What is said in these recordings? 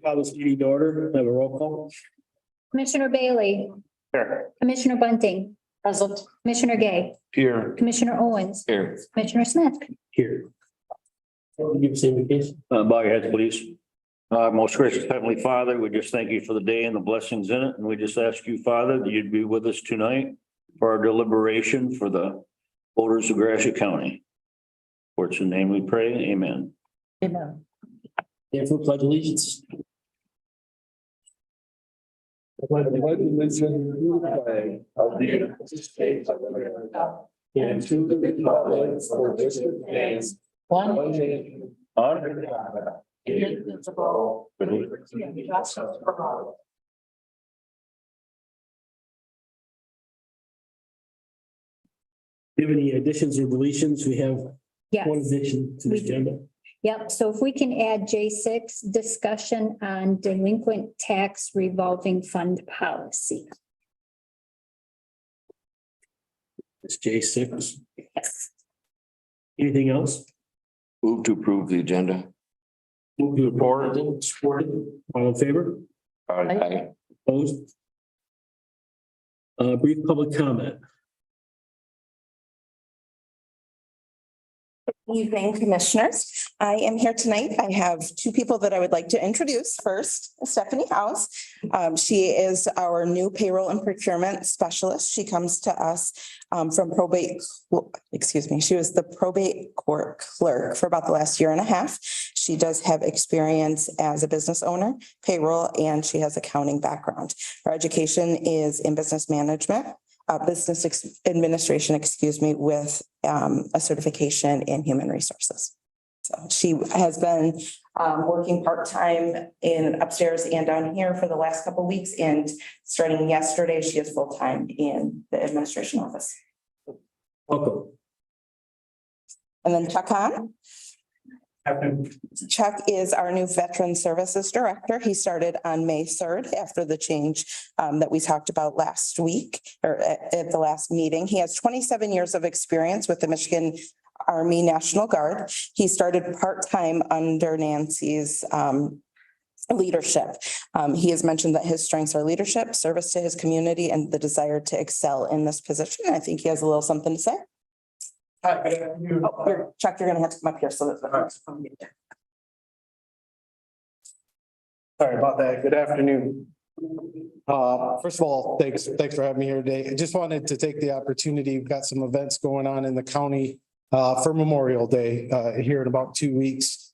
Call this meeting to order. Have a roll call. Commissioner Bailey, Here. Commissioner Bunting, present, Commissioner Gay, Here. Commissioner Owens, Here. Commissioner Smith. Here. Give us an indication. Bow your heads, please. Most gracious Heavenly Father, we just thank you for the day and the blessings in it. And we just ask you, Father, that you'd be with us tonight for our deliberation for the voters of Gratiot County. For it's in your name we pray. Amen. Amen. Stand for pledge allegiance. Pledge allegiance to the flag of the United States of America and to the republic for which it stands, one nation, under God, indivisible, with liberty and justice for all. Do you have any additions or deletions? We have Yes. one addition to the We do. agenda. Yep. So if we can add J6, discussion on delinquent tax revolving fund policy. It's J6. Yes. Anything else? Move to approve the agenda. Move to report. Supported. All in favor? Aye. Opposed? Brief public comment. Evening, Commissioners. I am here tonight. I have two people that I would like to introduce. First, Stephanie House. She is our new payroll and procurement specialist. She comes to us from probate, she was the probate court clerk for about the last year and a half. She does have experience as a business owner, payroll, and she has accounting background. Her education is in business management. Administration, with a certification in human resources. So she has been working part-time in upstairs and down here for the last couple of weeks, and starting yesterday, she is full-time in the administration office. Welcome. And then Chuck Hahn. Chuck is our new Veteran Services Director. He started on May 3rd after the change that we talked about last week or at the last meeting. He has 27 years of experience with the Michigan Army National Guard. He started part-time under Nancy's leadership. He has mentioned that his strengths are leadership, service to his community, and the desire to excel in this position. I think he has a little something to say. Hi, Chuck, you're gonna have to come up here so that. Sorry about that. Good afternoon. First of all, thanks for having me here today. I just wanted to take the opportunity. We've got some events going on in the county for Memorial Day here in about 2 weeks.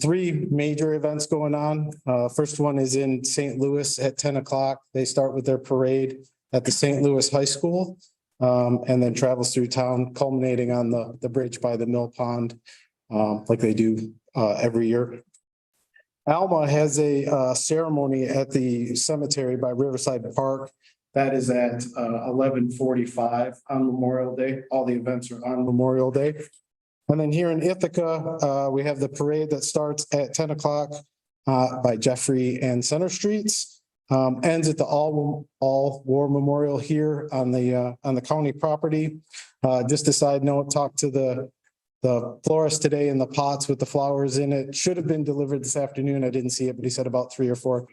Three major events going on. First one is in St. Louis at 10 o'clock. They start with their parade at the St. Louis High School. And then travels through town, culminating on the bridge by the mill pond, like they do every year. Alma has a ceremony at the cemetery by Riverside Park. That is at 11:45 on Memorial Day. All the events are on Memorial Day. And then here in Ithaca, we have the parade that starts at 10 o'clock by Jeffrey and Center Streets. Ends at the All War Memorial here on the county property. Just a side note, talked to the florist today in the pots with the flowers in it. Should have been delivered this afternoon. I didn't see it, but he said about 3 or 4.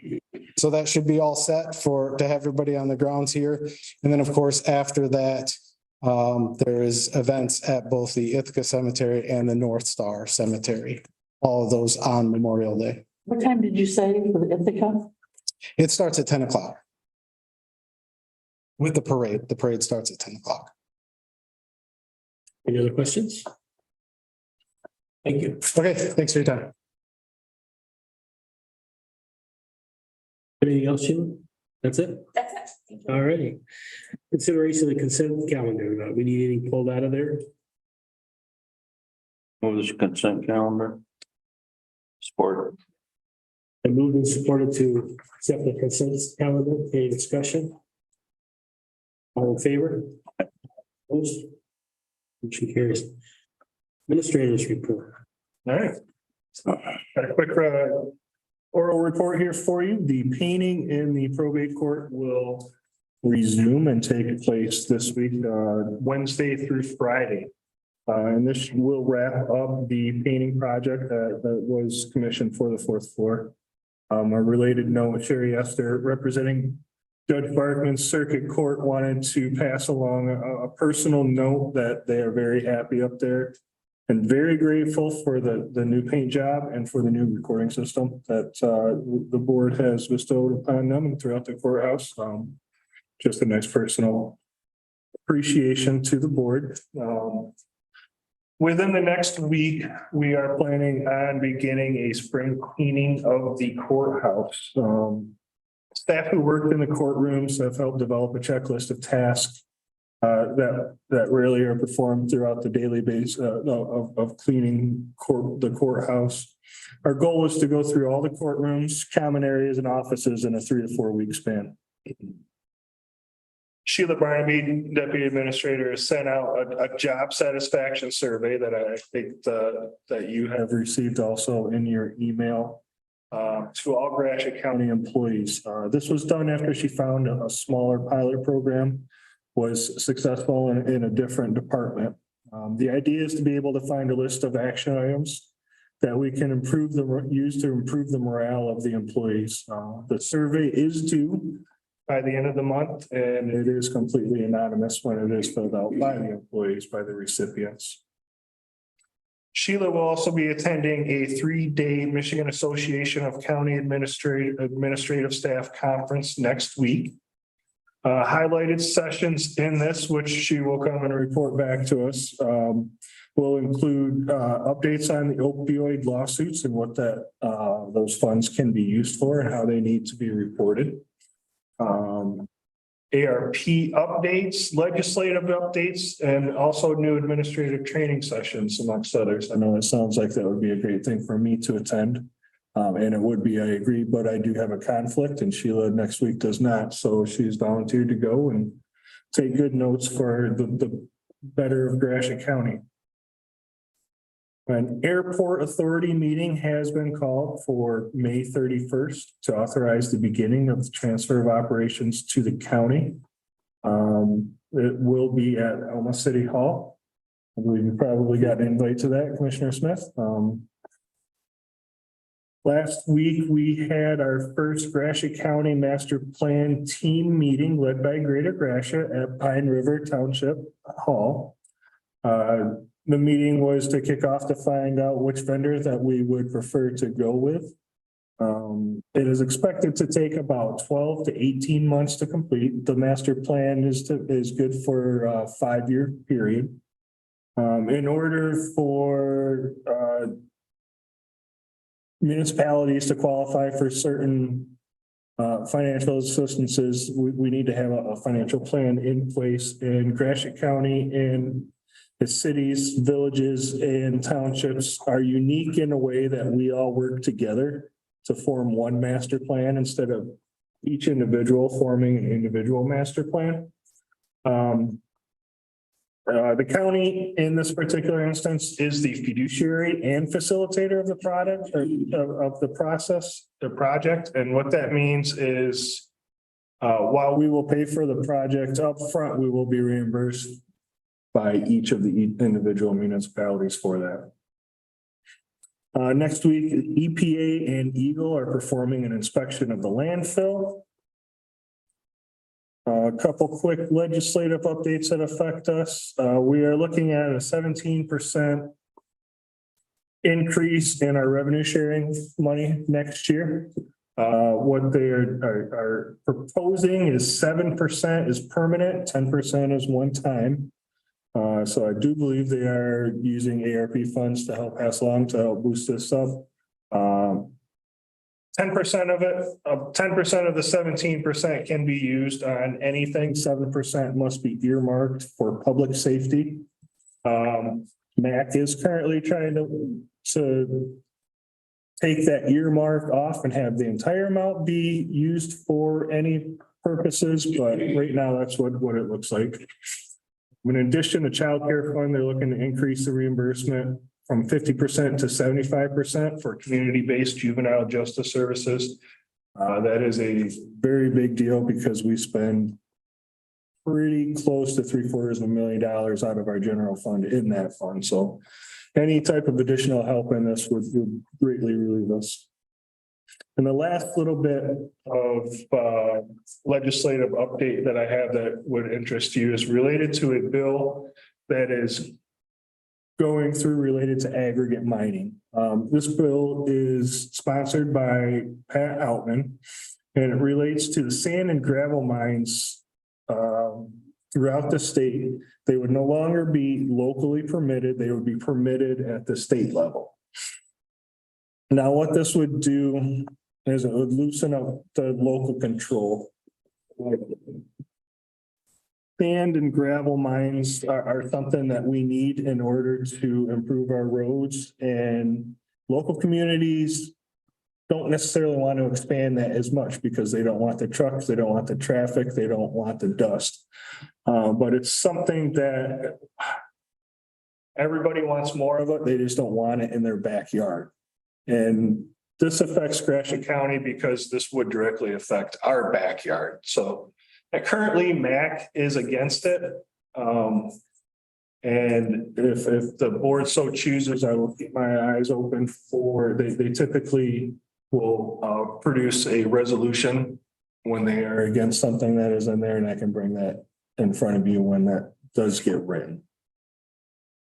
So that should be all set to have everybody on the grounds here. And then, of course, after that, there is events at both the Ithaca Cemetery and the North Star Cemetery. All of those on Memorial Day. What time did you say for the Ithaca? It starts at 10 o'clock. With the parade. The parade starts at 10 o'clock. Any other questions? Thank you. Okay, thanks for your time. Anything else, Sheila? That's it? That's it. All righty. Consideration of the consent calendar. We need anything pulled out of there? Move this consent calendar. Support. I moved and supported to accept the consent calendar. Any discussion? All in favor? Opposed? Motion carries. Administrators report. All right. Got a quick oral report here for you. The painting in the probate court will resume and take place this week, Wednesday through Friday. And this will wrap up the painting project that was commissioned for the fourth floor. A related note, Sherry Esther, representing Judge Barkman's Circuit Court, wanted to pass along a personal note that they are very happy up there and very grateful for the new paint job and for the new recording system that the board has bestowed upon them and throughout the courthouse. Just a nice personal appreciation to the board. Within the next week, we are planning on beginning a spring cleaning of the courthouse. Staff who worked in the courtrooms have helped develop a checklist of tasks that really are performed throughout the daily base of cleaning the courthouse. Our goal is to go through all the courtrooms, common areas, and offices in a 3 to 4 week span. Sheila Barnaby, Deputy Administrator, has sent out a job satisfaction survey that I think that you have received also in your email to all Gratiot County employees. This was done after she found a smaller pilot program was successful in a different department. The idea is to be able to find a list of action items that we can use to improve the morale of the employees. The survey is due by the end of the month, and it is completely anonymous when it is filled out by the employees, by the recipients. Sheila will also be attending a 3-day Michigan Association of County Administrative Staff Conference next week. Highlighted sessions in this, which she will come and report back to us, will include updates on the opioid lawsuits and what those funds can be used for and how they need to be reported. ARP updates, legislative updates, and also new administrative training sessions amongst others. I know it sounds like that would be a great thing for me to attend. And it would be, I agree, but I do have a conflict and Sheila next week does not. So she's volunteered to go and take good notes for the better of Gratiot County. An airport authority meeting has been called for May 31st to authorize the beginning of the transfer of operations to the county. It will be at Alma City Hall. I believe you probably got an invite to that, Commissioner Smith. Last week, we had our first Gratiot County Master Plan Team meeting led by Greater Gratiot at Pine River Township Hall. The meeting was to kick off to find out which vendor that we would prefer to go with. It is expected to take about 12 to 18 months to complete. The master plan is good for a 5-year period. In order for municipalities to qualify for certain financial assistances, we need to have a financial plan in place in Gratiot County, and the cities, villages, and townships are unique in a way that we all work together to form one master plan instead of each individual forming an individual master plan. The county in this particular instance is the fiduciary and facilitator of the product of the process, the project. And what that means is while we will pay for the project up front, we will be reimbursed by each of the individual municipalities for that. Next week, EPA and Eagle are performing an inspection of the landfill. A couple quick legislative updates that affect us. We are looking at a 17% increase in our revenue sharing money next year. What they are proposing is 7% is permanent, 10% is one time. So I do believe they are using ARP funds to help pass along to help boost this up. 10% of it, 10% of the 17% can be used on anything. 7% must be earmarked for public safety. MAC is currently trying to take that earmark off and have the entire amount be used for any purposes, but right now that's what it looks like. In addition to child care fund, they're looking to increase the reimbursement from 50% to 75% for community-based juvenile justice services. That is a very big deal because we spend pretty close to $750,000 out of our general fund in that fund. So any type of additional help in this would greatly relieve us. And the last little bit of legislative update that I have that would interest you is related to a bill that is going through related to aggregate mining. This bill is sponsored by Pat Outman, and it relates to the sand and gravel mines throughout the state. They would no longer be locally permitted. They would be permitted at the state level. Now, what this would do is it would loosen up the local control. Sand and gravel mines are something that we need in order to improve our roads, and local communities don't necessarily want to expand that as much because they don't want the trucks, they don't want the traffic, they don't want the dust. But it's something that everybody wants more of it. They just don't want it in their backyard. And this affects Gratiot County because this would directly affect our backyard. So currently MAC is against it. And if the board so chooses, I will keep my eyes open for, they typically will produce a resolution when they are against something that is in there, and I can bring that in front of you when that does get written.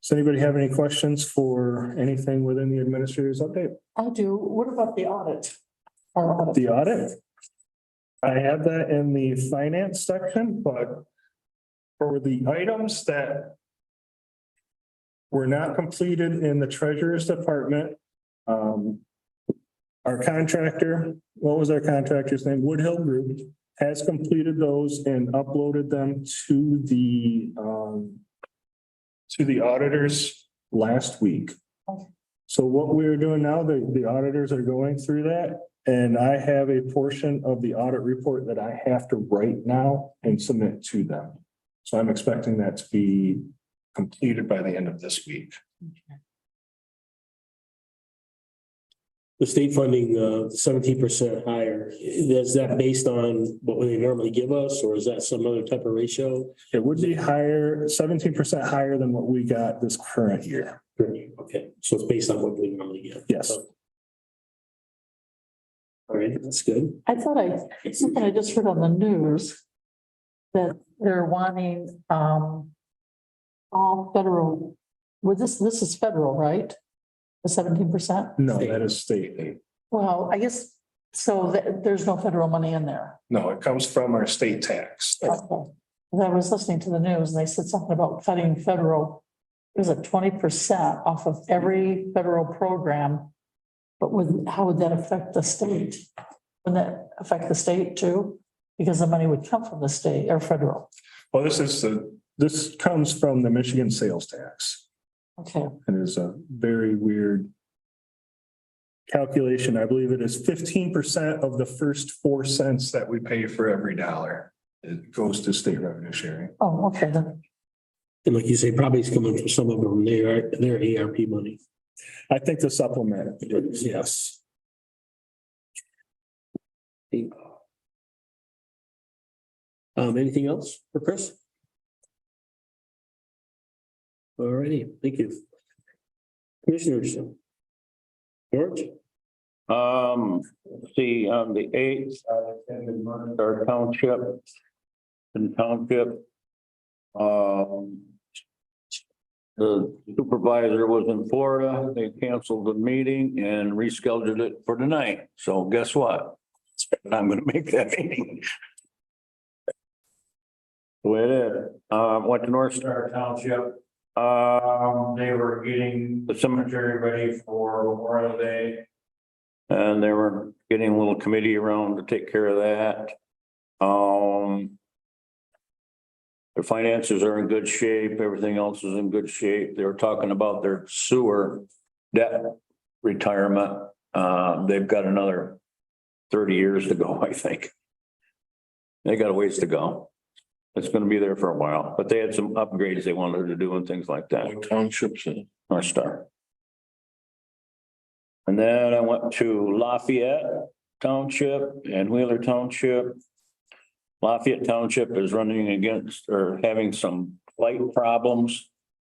Does anybody have any questions for anything within the administrator's update? I do. What about the audit? Our audit. The audit? I have that in the finance section, but for the items that were not completed in the treasurer's department, our contractor, what was our contractor's name? Woodhill Group has completed those and uploaded them to the auditors last week. So what we're doing now, the auditors are going through that, and I have a portion of the audit report that I have to write now and submit to them. So I'm expecting that to be completed by the end of this week. The state funding, 17% higher, is that based on what they normally give us, or is that some other type of ratio? It would be higher, 17% higher than what we got this current year. Okay, so it's based on what we normally get. Yes. All right, that's good. It's something I just heard on the news that they're wanting, all federal, well, this is federal, right? The 17%? No, that is state. Well, I guess, so there's no federal money in there. No, it comes from our state tax. Okay. I was listening to the news and they said something about cutting federal, it was at 20% off of every federal program. But how would that affect the state? Would that affect the state too? Because the money would come from the state or federal. Well, this comes from the Michigan sales tax. Okay. It is a very weird calculation. I believe it is 15% of the first 4 cents that we pay for every dollar. It goes to state revenue sharing. Oh, okay, then. And like you say, probably it's coming from some of them, their ARP money. I think the supplement, yes. Anything else for Chris? All righty, thank you. Commissioners. George? See, on the 8th, I attended our township. The supervisor was in Florida. They canceled the meeting and rescheduled it for tonight. So guess what? I'm gonna make that meeting. The way it is. Went to North Star Township. They were getting the cemetery ready for Memorial Day. And they were getting a little committee around to take care of that. Their finances are in good shape. Everything else is in good shape. They were talking about their sewer debt retirement. They've got another 30 years to go, I think. They got a ways to go. It's going to be there for a while, but they had some upgrades they wanted to do and things like that. Townships in North Star. And then I went to Lafayette Township and Wheeler Township. Lafayette Township is running against or having some light problems.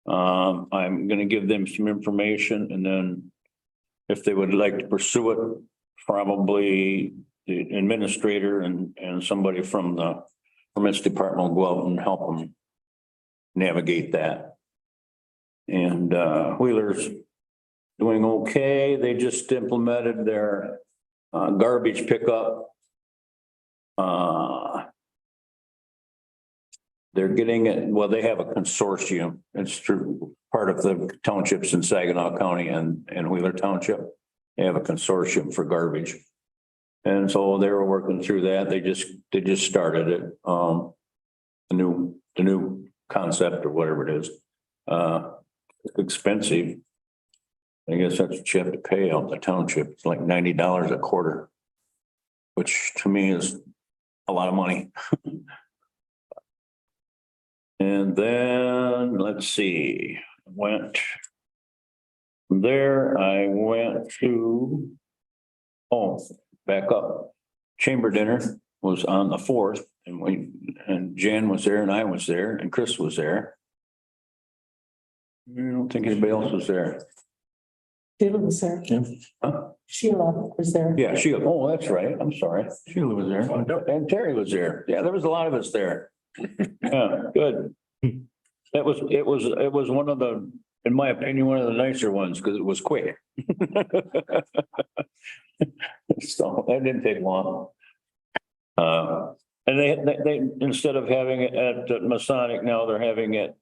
I'm gonna give them some information and then if they would like to pursue it, probably the administrator and somebody from the permits department will go out and help them navigate that. And Wheeler's doing okay. They just implemented their garbage pickup. They're getting it, well, they have a consortium. It's through part of the townships in Saginaw County and Wheeler Township. They have a consortium for garbage. And so they were working through that. They just started it. The new concept or whatever it is. It's expensive. I guess that's what you have to pay out the township. It's like $90 a quarter, which to me is a lot of money. And then, let's see, went from there, I went to, back up. Chamber dinner was on the 4th and Jan was there and I was there and Chris was there. I don't think anybody else was there. Sheila was there. Huh? Sheila was there. Yeah, Sheila, oh, that's right, I'm sorry. Sheila was there and Terry was there. Yeah, there was a lot of us there. Yeah, good. It was one of the, in my opinion, one of the nicer ones because it was quick. So that didn't take long. And they instead of having it at Masonic, now they're having it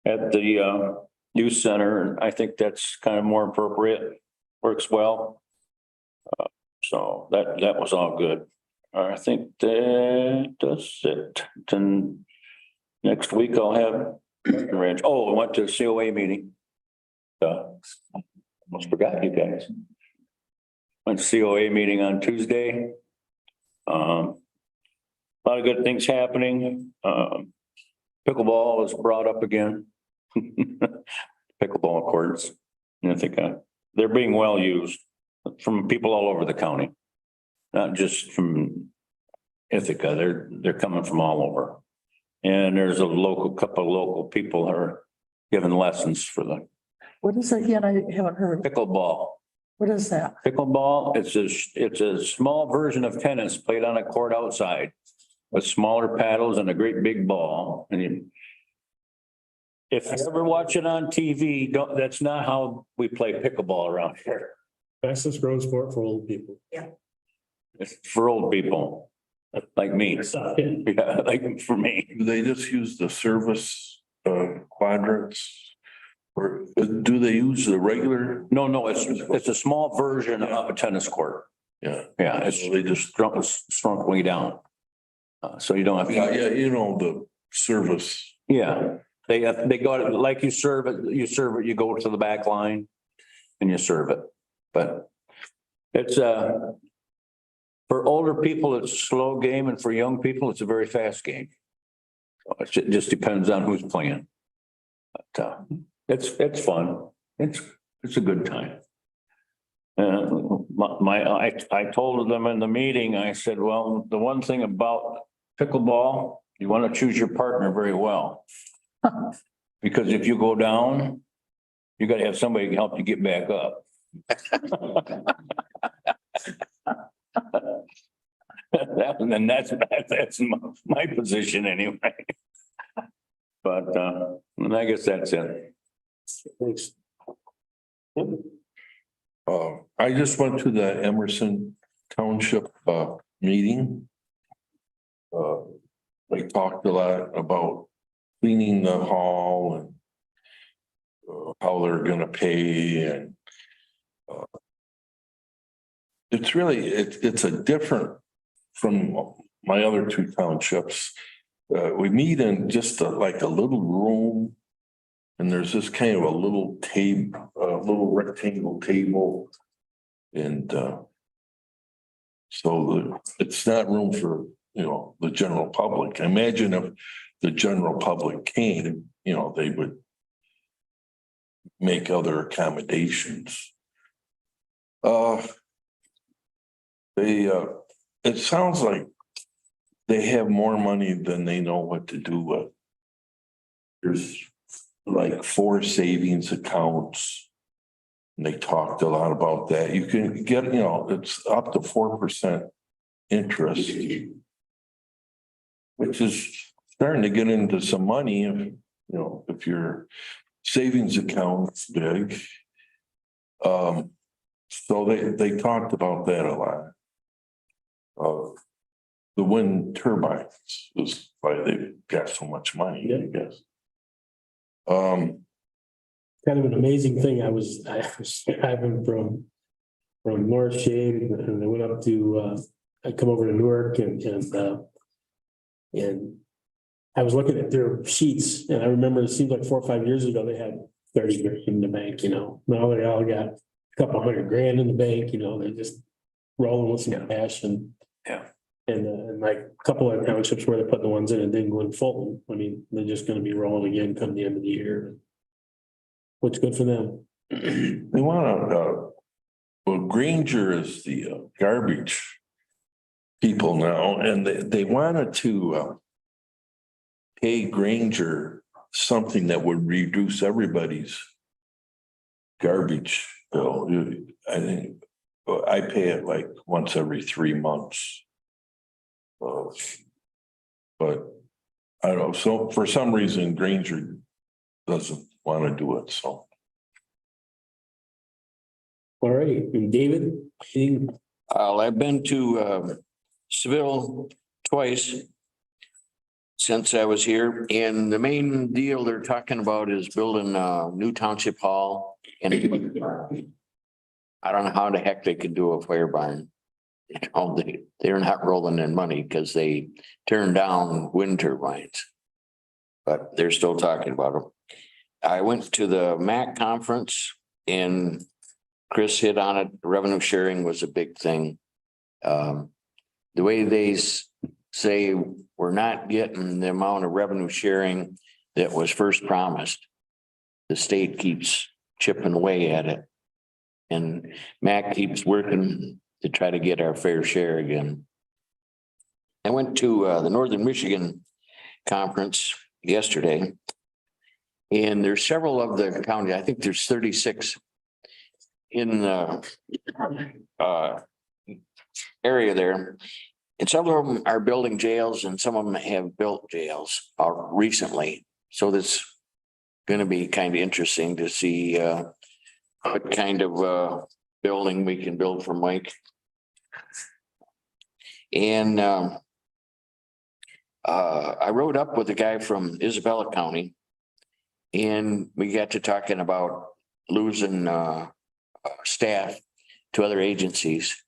at the youth center, and I think that's kind of more appropriate. Works well. So that was all good. I think that's it. Then next week I'll have ranch. Oh, I went to a COA meeting. Almost forgot you guys. Went to COA meeting on Tuesday. A lot of good things happening. Pickleball was brought up again. Pickleball courts. And I think they're being well used from people all over the county, not just from Ithaca. They're coming from all over. And there's a couple of local people that are giving lessons for the What is it again? I haven't heard. pickleball. What is that? Pickleball, it's a small version of tennis played on a court outside with smaller paddles and a great big ball. And if you ever watch it on TV, that's not how we play pickleball around here. Fastest growing sport for old people. It's for old people like me. Yeah, like for me. Do they just use the service quadrants? Or do they use the regular? No, it's a small version of a tennis court. Yeah. Yeah, it's So they just, shrunk way down. So you don't have. yeah, the service. Yeah, they go like you serve it, you go to the back line and you serve it. But it's for older people, it's a slow game, and for young people, it's a very fast game. So it just depends on who's playing. But it's fun. It's a good time. I told them in the meeting, I said, well, the one thing about pickleball, you want to choose your partner very well. Because if you go down, you got to have somebody who can help you get back up. And that's my position anyway. But and I guess that's it. Thanks. I just went to the Emerson Township meeting. They talked a lot about cleaning the hall and how they're gonna pay, and it's really, it's a different from my other two townships. We meet in just like a little room, and there's this kind of a little table, a little rectangle table. And so it's not room for, the general public. Imagine if the general public came, they would make other accommodations. It sounds like they have more money than they know what to do with. There's like 4 savings accounts. And they talked a lot about that. You can get, it's up to 4% interest. Which is starting to get into some money, if your savings account's big. So they talked about that a lot. The wind turbines is why they've got so much money, I guess. Kind of an amazing thing. I was driving from North Shade and I went up to, I come over to Newark and I was looking at their sheets and I remember it seemed like 4 or 5 years ago, they had 30 grand in the bank, Now they all got a couple $100,000 in the bank, they're just rolling with some cash and. Yeah. And like a couple of townships where they put the ones in and didn't go in Fulton. I mean, they're just gonna be rolling again come the end of the year. What's good for them. They want to, well, Granger is the garbage people now, and they wanted to pay Granger something that would reduce everybody's garbage bill. I think I pay it like once every 3 months. But I don't know, so for some reason Granger doesn't want to do it, so. All right, and David, anything? I've been to Seville twice since I was here, and the main deal they're talking about is building a new township hall. And I don't know how the heck they could do a fire barn. They're not rolling in money because they turned down wind turbines. But they're still talking about them. I went to the MAC conference and Chris hit on it. Revenue sharing was a big thing. The way they say we're not getting the amount of revenue sharing that was first promised. The state keeps chipping away at it. And MAC keeps working to try to get our fair share again. I went to the Northern Michigan conference yesterday. And there's several of the county, I think there's 36 in the area there. And some of them are building jails and some of them have built jails recently. So that's going to be kind of interesting to see what kind of building we can build for Mike. And I rode up with a guy from Isabella County and we got to talking about losing staff to other agencies.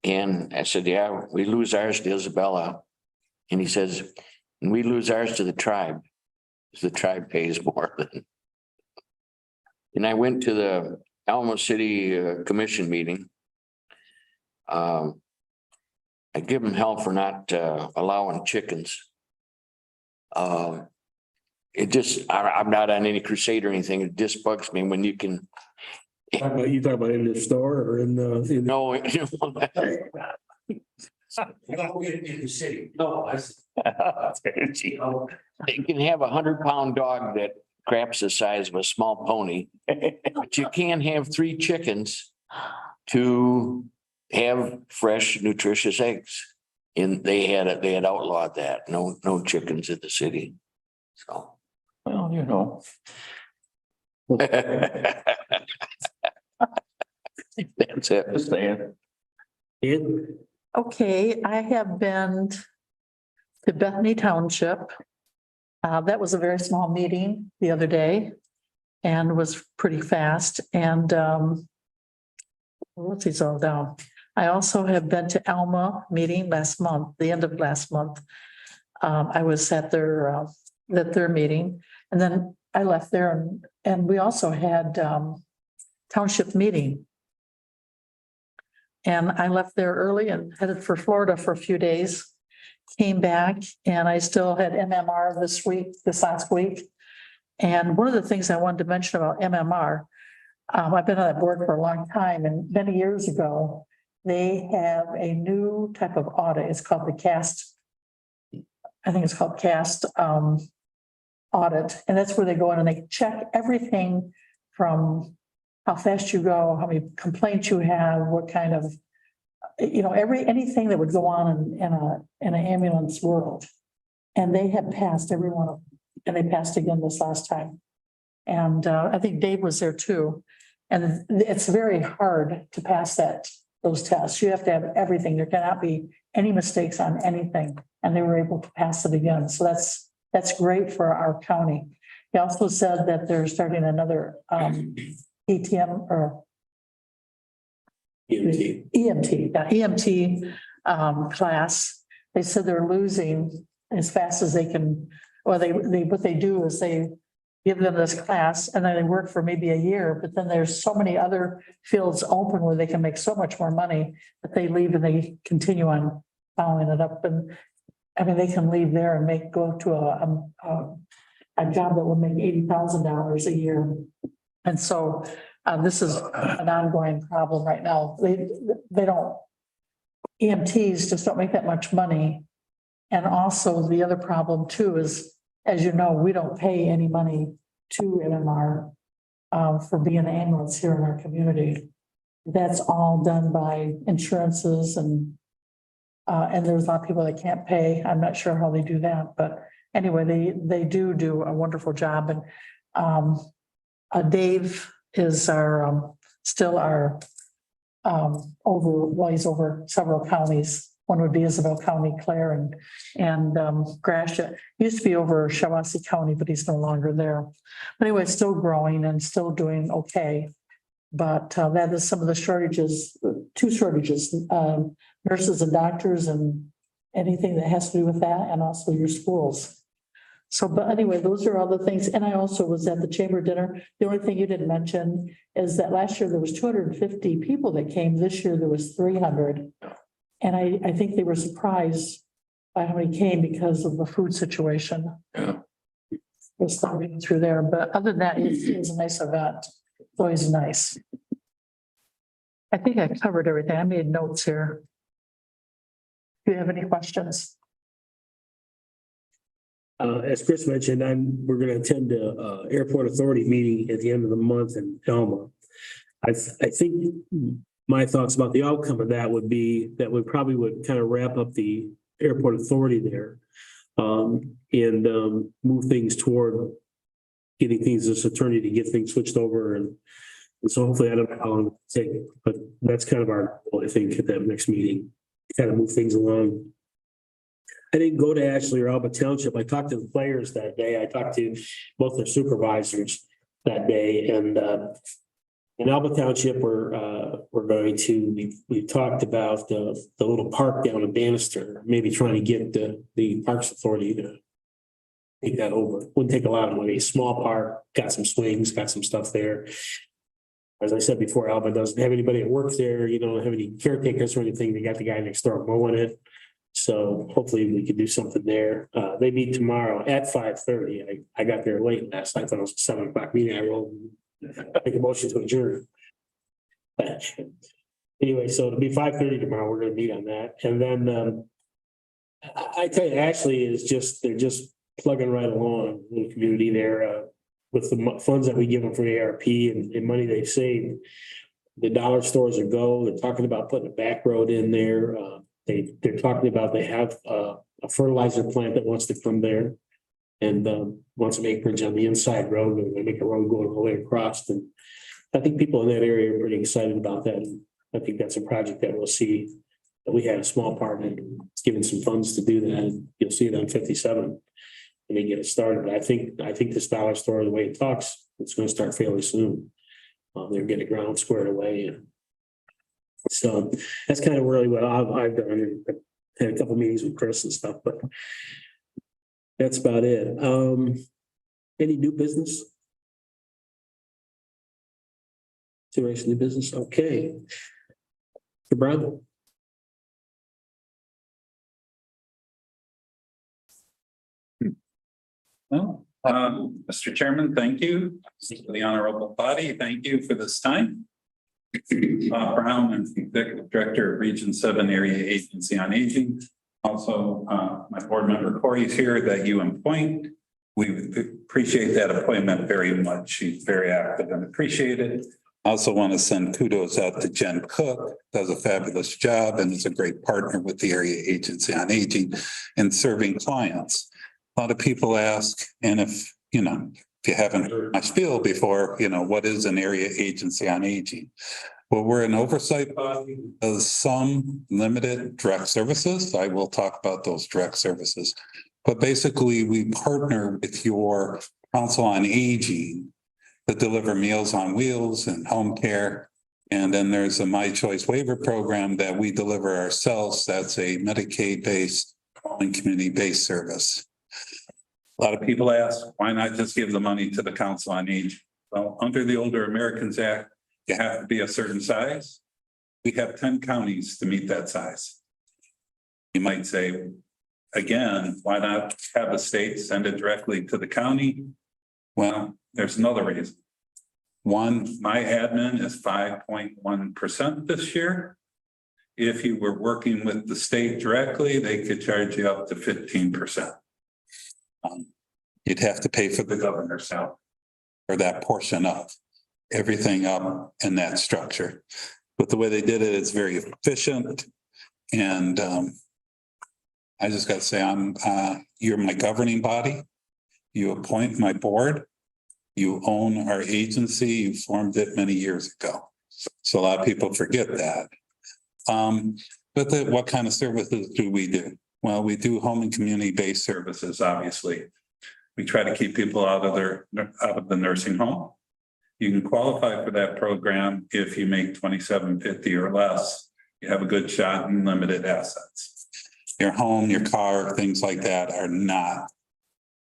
And I said, yeah, we lose ours to Isabella. And he says, and we lose ours to the tribe. The tribe pays more than. And I went to the Alamo City Commission meeting. I give them hell for not allowing chickens. It just, I'm not on any crusade or anything. It just bugs me when you can. You talk about in the store or in the? No. In the city. No, You can have 100-pound dog that craps the size of a small pony, but you can't have 3 chickens to have fresh, nutritious eggs. And they had outlawed that. No chickens in the city. So. Well, That's it. Stan. And Okay, I have been to Bethany Township. That was a very small meeting the other day and was pretty fast. And what's these all down? I also have been to Alma meeting last month, the end of last month. I was at their meeting and then I left there and we also had township meeting. And I left there early and headed for Florida for a few days, came back and I still had MMR this last week. And one of the things I wanted to mention about MMR, I've been on that board for a long time and many years ago, they have a new type of audit. It's called the CAST I think it's called CAST, audit. And that's where they go in and they check everything from how fast you go, how many complaints you have, what kind of, anything that would go on in an ambulance world. And they have passed every one of them, and they passed again this last time. And I think Dave was there too. And it's very hard to pass those tests. You have to have everything. There cannot be any mistakes on anything. And they were able to pass it again. So that's great for our county. He also said that they're starting another ETM or EMT class. They said they're losing as fast as they can, or what they do is they give them this class and then they work for maybe a year, but then there's so many other fields open where they can make so much more money that they leave and they continue on following it up. And I mean, they can leave there and go to a job that will make $80,000 a year. And so this is an ongoing problem right now. They don't, EMTs just don't make that much money. And also the other problem too is, as you know, we don't pay any money to MMR for being an ambulance here in our community. That's all done by insurances and there's a lot of people that can't pay. I'm not sure how they do that, but anyway, they do a wonderful job. And Dave is still our he's over several counties. One would be Isabel County, Clare, and Gratiot. He used to be over Shiawassee County, but he's no longer there. But anyway, it's still growing and still doing okay. But that is some of the shortages, two shortages, nurses and doctors and anything that has to do with that, and also your schools. So, but anyway, those are all the things. And I also was at the chamber dinner. The only thing you didn't mention is that last year there was 250 people that came. This year there was 300. And I think they were surprised by how many came because of the food situation. Yeah. Was starting through there, but other than that, it was a nice event. It's always nice. I think I covered everything. I made notes here. Do you have any questions? As Chris mentioned, we're going to attend the airport authority meeting at the end of the month in Elma. I think my thoughts about the outcome of that would be that we probably would kind of wrap up the airport authority there and move things toward getting things this attorney to get things switched over. And so hopefully I don't know how long it'll take, but that's kind of our goal, I think, at that next meeting, kind of move things along. I didn't go to Ashley or Alba Township. I talked to the players that day. I talked to both their supervisors that day, and in Alba Township, we're going to, we talked about the little park down in Bannister, maybe trying to get the Parks Authority to take that over. Wouldn't take a lot of money. Small park, got some swings, got some stuff there. As I said before, Alba doesn't have anybody that works there. You don't have any caretakers or anything. They got the guy next door mowing it. So hopefully we could do something there. They meet tomorrow at 5:30. I got there late last night. I thought it was a 7 o'clock meeting. I rolled. Make a motion to adjourn. Anyway, so it'll be 5:30 tomorrow. We're going to meet on that. And then I tell you, Ashley is they're just plugging right along in the community there with the funds that we give them from ARP and money they've saved. The dollar stores are go. They're talking about putting a back road in there. They're talking about they have a fertilizer plant that wants to come there and wants some acreage on the inside road. They're going to make a road going all the way across. And I think people in that area are pretty excited about that. And I think that's a project that we'll see that we had a small part in. It's given some funds to do that. And you'll see it on 57 when they get it started. But I think this dollar store, the way it talks, it's going to start fairly soon. They're getting ground squared away. And so that's kind of really what I've done. I've had a couple meetings with Chris and stuff, but that's about it. Any new business? New business? Okay. Mr. Brown? Well, Mr. Chairman, thank you. The honorable body, thank you for this time. Bob Brown, I'm Executive Director of Region 7 Area Agency on Aging. Also, my board member Corey's here that you appoint. We appreciate that appointment very much. She's very active and appreciated. I also want to send kudos out to Jen Cook, does a fabulous job and is a great partner with the Area Agency on Aging in serving clients. A lot of people ask, and if you haven't heard my spiel before, what is an Area Agency on Aging? Well, we're an oversight body of some limited direct services. I will talk about those direct services. But basically, we partner with your Council on Aging to deliver Meals on Wheels and home care. And then there's a My Choice Waiver Program that we deliver ourselves. That's a Medicaid-based and community-based service. A lot of people ask, why not just give the money to the Council on Aging? Well, under the Older Americans Act, you have to be a certain size. We have 10 counties to meet that size. You might say, again, why not have the state send it directly to the county? Well, there's another reason. One, my admin is 5.1% this year. If you were working with the state directly, they could charge you up to 15%. You'd have to pay for the governor's salary or that portion of everything up in that structure. But the way they did it is very efficient. And I just got to say, you're my governing body. You appoint my board. You own our agency. You formed it many years ago. So a lot of people forget that. But what kind of services do we do? Well, we do home and community-based services, obviously. We try to keep people out of the nursing home. You can qualify for that program if you make $2,750 or less. You have a good shot in limited assets. Your home, your car, things like that are not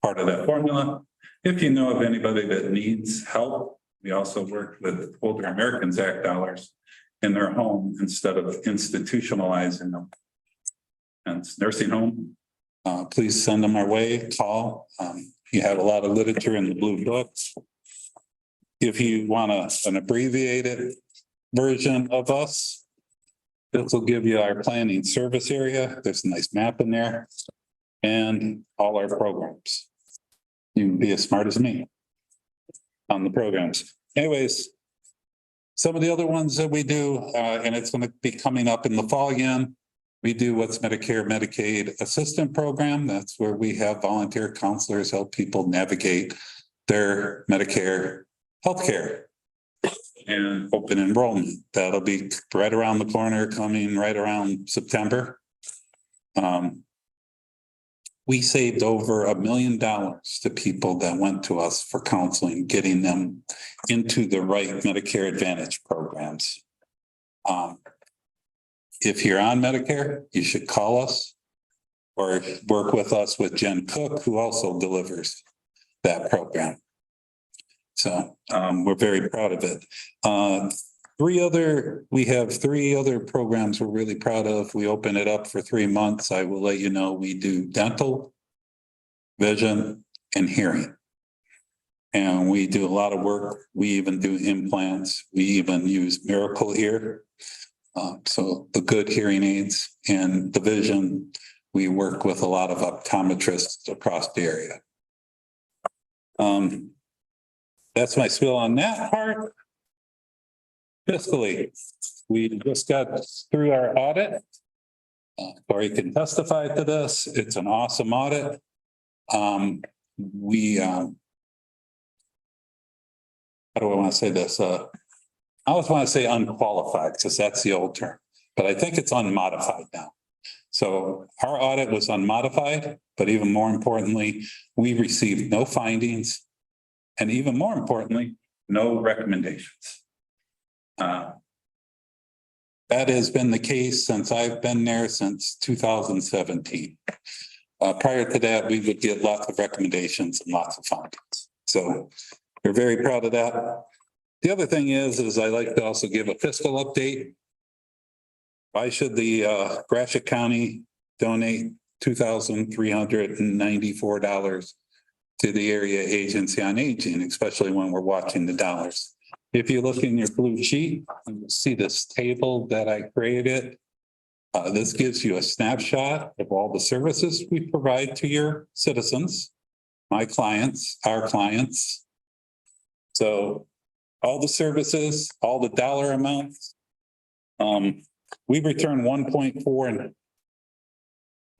part of that formula. If you know of anybody that needs help, we also work with Older Americans Act dollars in their home instead of institutionalizing them. And it's nursing home. Please send them our way, call. You have a lot of literature in the blue books. If you want an abbreviated version of us, this will give you our planning service area. There's a nice map in there and all our programs. You can be as smart as me on the programs. Anyways, some of the other ones that we do, and it's going to be coming up in the fall again. We do what's Medicare, Medicaid Assistant Program. That's where we have volunteer counselors help people navigate their Medicare healthcare and open enrollment. That'll be right around the corner, coming right around September. We saved over $1 million to people that went to us for counseling, getting them into the right Medicare Advantage programs. If you're on Medicare, you should call us or work with us with Jen Cook, who also delivers that program. So we're very proud of it. We have 3 other programs we're really proud of. We open it up for 3 months. I will let you know we do dental, vision, and hearing. And we do a lot of work. We even do implants. We even use Miracle Ear. So the good hearing aids and the vision, we work with a lot of optometrists across the area. That's my spiel on that part. Fiscally, we just got through our audit. Corey can testify to this. It's an awesome audit. How do I want to say this? I always want to say unqualified because that's the old term, but I think it's unmodified now. So our audit was unmodified, but even more importantly, we received no findings. And even more importantly, no recommendations. That has been the case since I've been there since 2017. Prior to that, we would get lots of recommendations and lots of findings. So we're very proud of that. The other thing is I like to also give a fiscal update. Why should the Gratiot County donate $2,394 to the Area Agency on Aging, especially when we're watching the dollars? If you look in your blue sheet, you see this table that I created. This gives you a snapshot of all the services we provide to your citizens, my clients, our clients. So all the services, all the dollar amounts. We return $1.4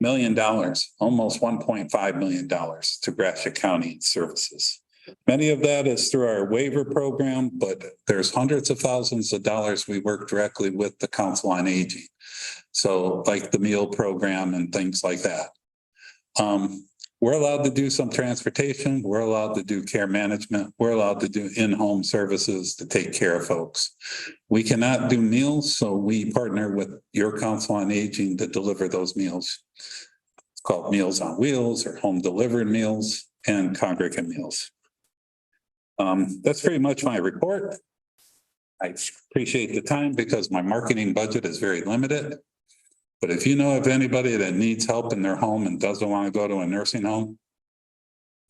million, almost $1.5 million to Gratiot County services. Many of that is through our waiver program, but there's hundreds of thousands of dollars we work directly with the Council on Aging. So like the meal program and things like that. We're allowed to do some transportation. We're allowed to do care management. We're allowed to do in-home services to take care of folks. We cannot do meals, so we partner with your Council on Aging to deliver those meals. It's called Meals on Wheels or home delivered meals and congregate meals. That's pretty much my report. I appreciate the time because my marketing budget is very limited. But if you know of anybody that needs help in their home and doesn't want to go to a nursing home,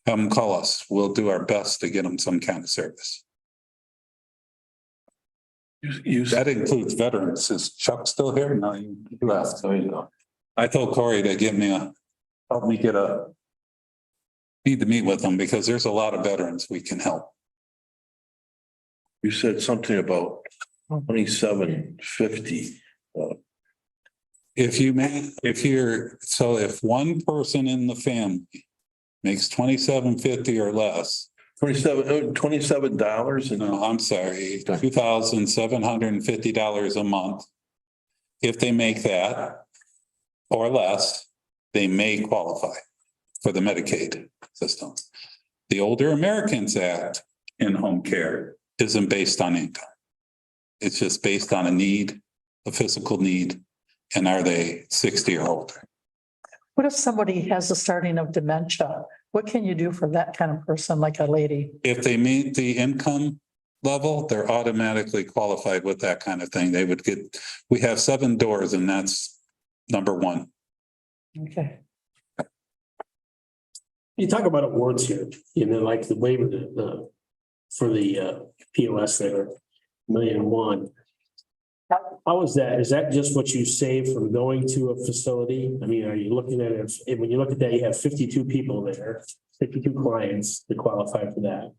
come call us. We'll do our best to get them some kind of service. That includes veterans. Is Chuck still here? No, you left. So you know. I told Corey to help me need to meet with them because there's a lot of veterans we can help. You said something about 2750. If one person in the family makes $27.50 or less. $27 and No, I'm sorry, $2,750 a month. If they make that or less, they may qualify for the Medicaid system. The Older Americans Act in home care isn't based on income. It's just based on a need, a physical need. And are they 60 or older? What if somebody has a starting of dementia? What can you do for that kind of person, like a lady? If they meet the income level, they're automatically qualified with that kind of thing. We have 7 doors and that's number 1. Okay. You talk about awards here, like the waiver, for the POS that are $1,000,001. How is that? Is that just what you save from going to a facility? I mean, are you looking at it, when you look at that, you have 52 people there, 52 clients that qualify for that.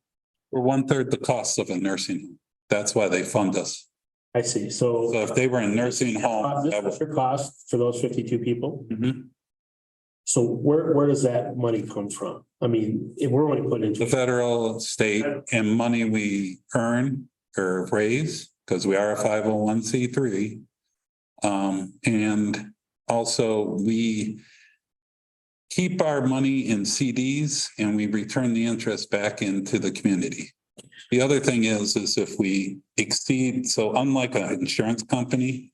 We're 1/3 the cost of a nursing home. That's why they fund us. I see. So if they were in nursing home, this is your cost for those 52 people. Mhm. So where does that money come from? I mean, if we're only putting into The federal, state, and money we earn or raise, because we are a 501c3. And also we keep our money in CDs and we return the interest back into the community. The other thing is if we exceed, so unlike an insurance company,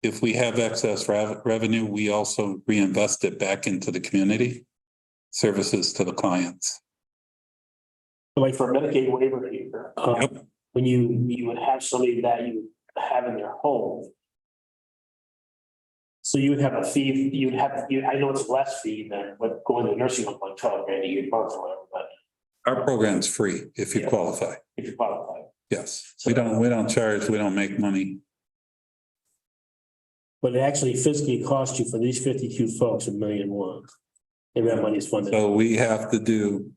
if we have excess revenue, we also reinvest it back into the community, services to the clients. like for a Medicaid waiver here, Yep. when you would have somebody that you have in their home. So you would have a fee, I know it's less fee than what going to nursing home like $12 grand a year month or whatever, but Our program's free if you qualify. if you qualify. Yes, we don't charge, we don't make money. But it actually physically cost you for these 52 folks $1,000,001. And that money is funded. So we have to do,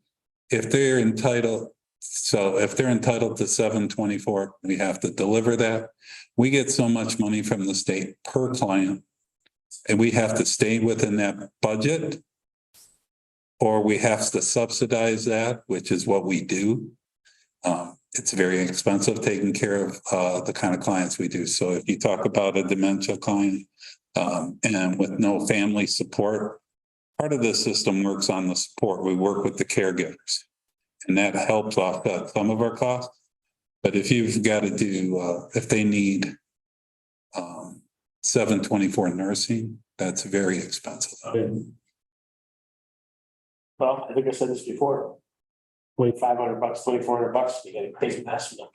if they're entitled to 724, we have to deliver that. We get so much money from the state per client. And we have to stay within that budget. Or we have to subsidize that, which is what we do. It's very expensive taking care of the kind of clients we do. So if you talk about a dementia client and with no family support, part of the system works on the support. We work with the caregivers and that helps offset some of our costs. But if you've got to do, if they need 724 nursing, that's very expensive. Well, I think I said this before. $2,500, $2,400, you get a crazy estimate.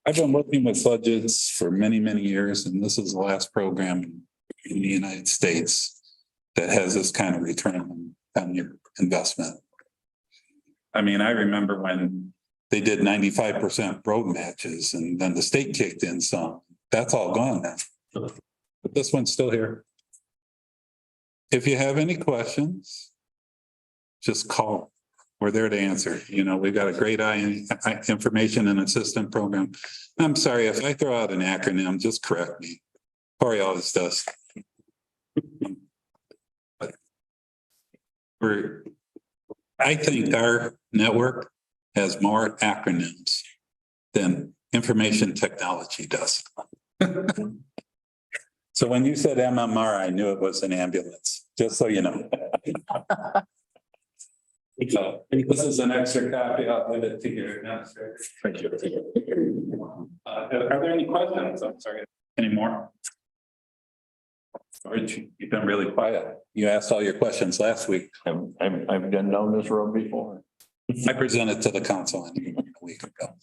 I've been working with budgets for many, many years, and this is the last program in the United States that has this kind of return on your investment. I mean, I remember when they did 95% road matches and then the state kicked in some. That's all gone now. But this one's still here. If you have any questions, just call. We're there to answer. You know, we've got a great information and assistant program. I'm sorry, if I throw out an acronym, just correct me. Corey always does. But I think our network has more acronyms than information technology does. So when you said MMR, I knew it was an ambulance, just so you know. This is an extra copy. I'll give it to you. Thank you. Are there any questions? I'm sorry. Any more? Sorry, you've been really quiet. You asked all your questions last week. I've been down this road before. I presented to the council a week ago.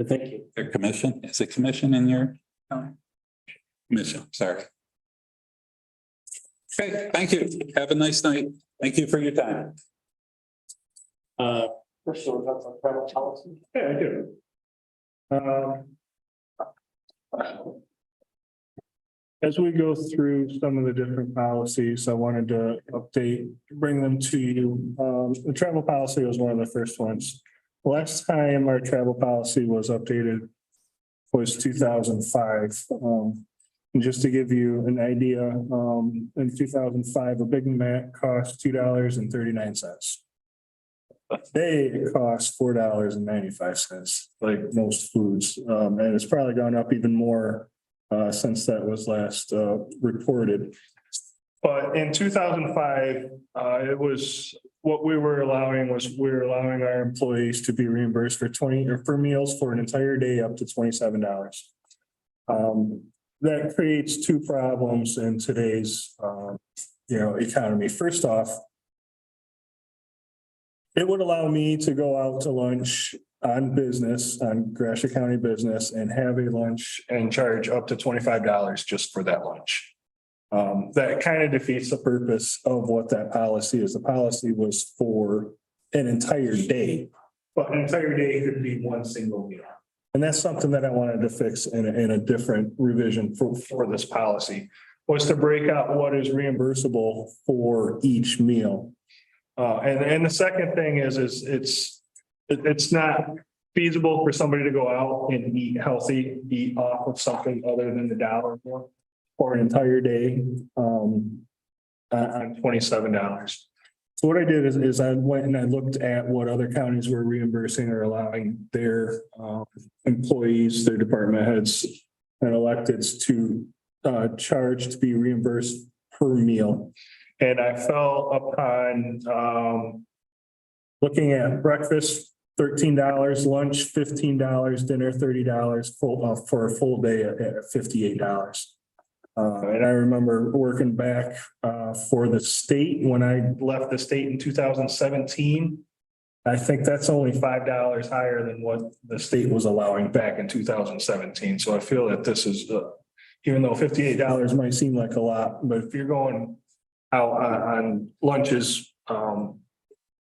Thank you. Their commission, is it commission in your county? Commission, sorry. Okay, thank you. Have a nice night. Thank you for your time. Uh, Yeah, I do. As we go through some of the different policies, I wanted to bring them to you. The travel policy was one of the first ones. Last time our travel policy was updated was 2005. And just to give you an idea, in 2005, a Big Mac cost $2.39. Today it costs $4.95, like most foods. And it's probably gone up even more since that was last reported. But in 2005, it was what we were allowing our employees to be reimbursed for for meals for an entire day up to $27. That creates two problems in today's economy. First off, it would allow me to go out to lunch on Gratiot County business and have a lunch and charge up to $25 just for that lunch. That kind of defeats the purpose of what that policy is. The policy was for an entire day, but an entire day could be one single meal. And that's something that I wanted to fix in a different revision for this policy, was to break out what is reimbursable for each meal. And the second thing is it's not feasible for somebody to go out and eat healthy, eat off of something other than the dollar for an entire day on $27. So what I did is I went and I looked at what other counties were reimbursing or allowing their employees, their department heads and electeds to charge to be reimbursed per meal. And I fell upon looking at breakfast, $13, lunch, $15, dinner, $30, for a full day at $58. And I remember working back for the state when I left the state in 2017. I think that's only $5 higher than what the state was allowing back in 2017. So I feel that this is, even though $58 might seem like a lot, but if you're going out on lunches,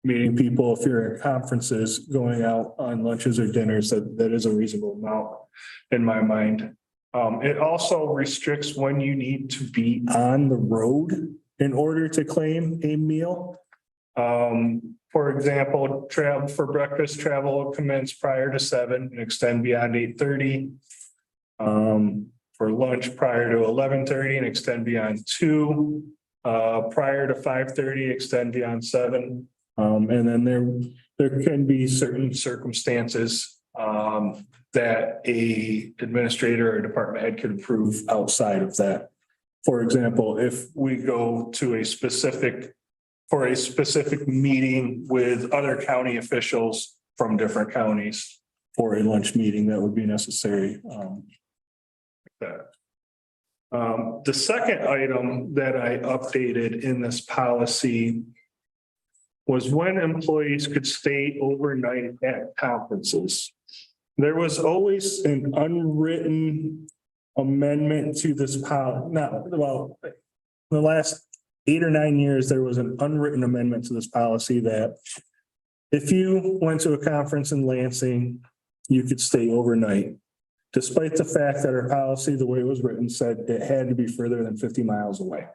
meeting people, if you're at conferences, going out on lunches or dinners, that is a reasonable amount in my mind. It also restricts when you need to be on the road in order to claim a meal. For example, travel for breakfast, travel will commence prior to 7 and extend beyond 8:30. For lunch prior to 11:30 and extend beyond 2. Prior to 5:30, extend beyond 7. And then there can be certain circumstances that a administrator or department head could approve outside of that. For example, if we go to for a specific meeting with other county officials from different counties for a lunch meeting, that would be necessary. The second item that I updated in this policy was when employees could stay overnight at conferences. There was always an unwritten amendment to this policy. The last 8 or 9 years, there was an unwritten amendment to this policy that If you went to a conference in Lansing, you could stay overnight. Despite the fact that our policy, the way it was written, said it had to be further than 50 miles away.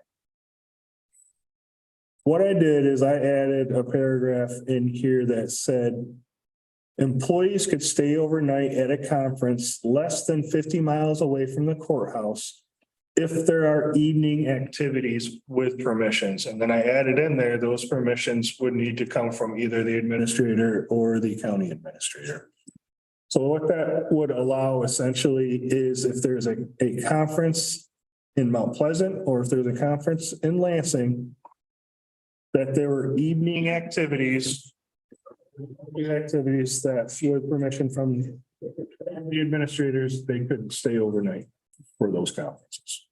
What I did is I added a paragraph in here that said employees could stay overnight at a conference less than 50 miles away from the courthouse if there are evening activities with permissions. And then I added in there, those permissions would need to come from either the administrator or the county administrator. So what that would allow essentially is if there's a conference in Mount Pleasant, or if there's a conference in Lansing, that there were evening activities that with permission from the administrators, they could stay overnight for those conferences.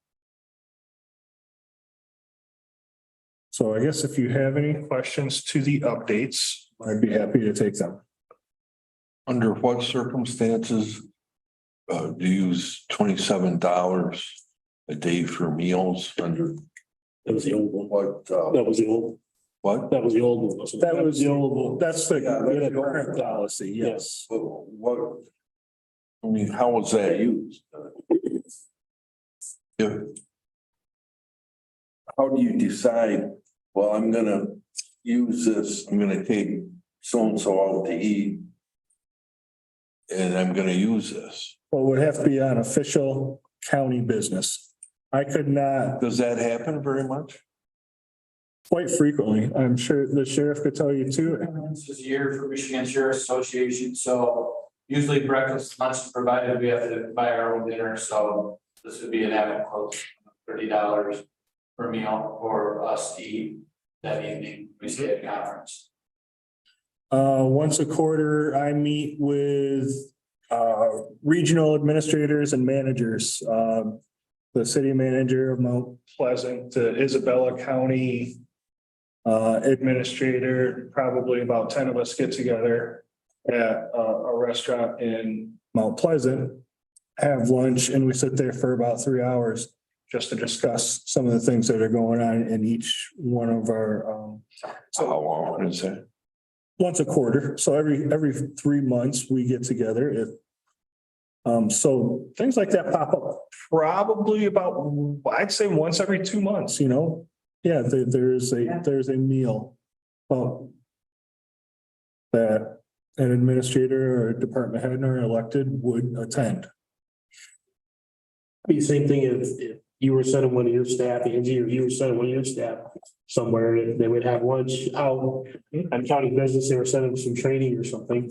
So I guess if you have any questions to the updates, I'd be happy to take them. Under what circumstances do you use $27 a day for meals under That was the old one. what, That was the old, what? that was the old one. wasn't it? That was the old one. That's the Yeah, that's the current policy, yes. What? I mean, how was that used? If. How do you decide, well, I'm gonna use this, I'm gonna take so-and-so out to eat. And I'm gonna use this. Well, it would have to be on official county business. I could not, Does that happen very much? quite frequently, I'm sure the sheriff could tell you too. This is a year for Michigan Sheriff's Association, so usually breakfast, lunch is provided, we have to buy our own dinner, so this would be an average close $30 per meal for us to eat that evening, we stay at conference. Once a quarter, I meet with regional administrators and managers. The city manager of Mount Pleasant, the Isabella County administrator, probably about 10 of us get together at a restaurant in Mount Pleasant, have lunch, and we sit there for about 3 hours just to discuss some of the things that are going on in each one of our. How often is that? Once a quarter, so every 3 months we get together. So things like that pop up probably about, I'd say once every 2 months, you know? Yeah, there's a meal. That an administrator or a department head or elected would attend. Be the same thing if you were sending one of your staff, Angie, or you were sending one of your staff somewhere, they would have lunch out on county business, they were sending some training or something.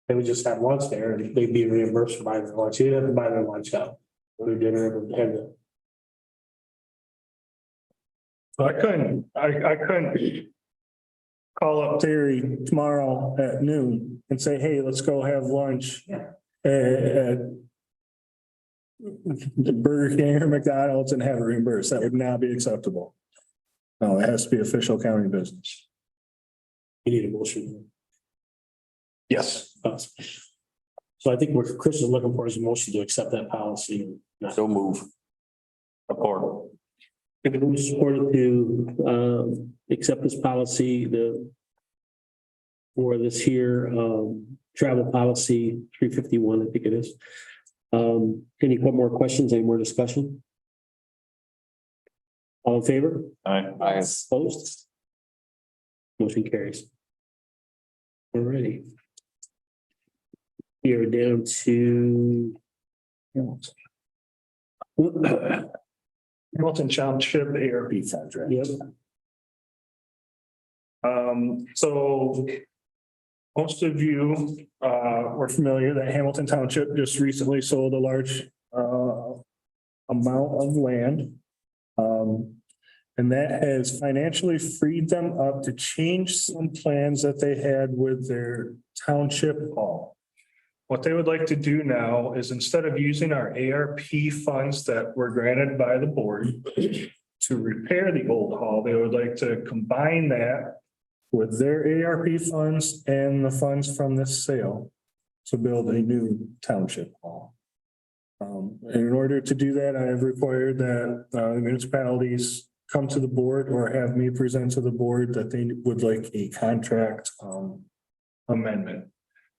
They would just have lunch there and they'd be reimbursed for buying their lunch. You didn't have to buy their lunch out. Or their dinner and have the. So I couldn't call up Terry tomorrow at noon and say, hey, let's go have lunch at the Burger King or McDonald's and have it reimbursed. That would not be acceptable. No, it has to be official county business. You need a motion. Yes. So I think what Chris is looking for is a motion to accept that policy. So move. Support. If it was supported to accept this policy, for this here travel policy 351, I think it is. Any more questions, any more discussion? All in favor? Aye. Opposed? Motion carries. Alrighty. We are down to Hamilton Township ARP contract. Yep. So most of you were familiar that Hamilton Township just recently sold a large amount of land. And that has financially freed them up to change some plans that they had with their township hall. What they would like to do now is instead of using our ARP funds that were granted by the board to repair the old hall, they would like to combine that with their ARP funds and the funds from this sale to build a new township hall. In order to do that, I have required that municipalities come to the board or have me present to the board that they would like a contract amendment.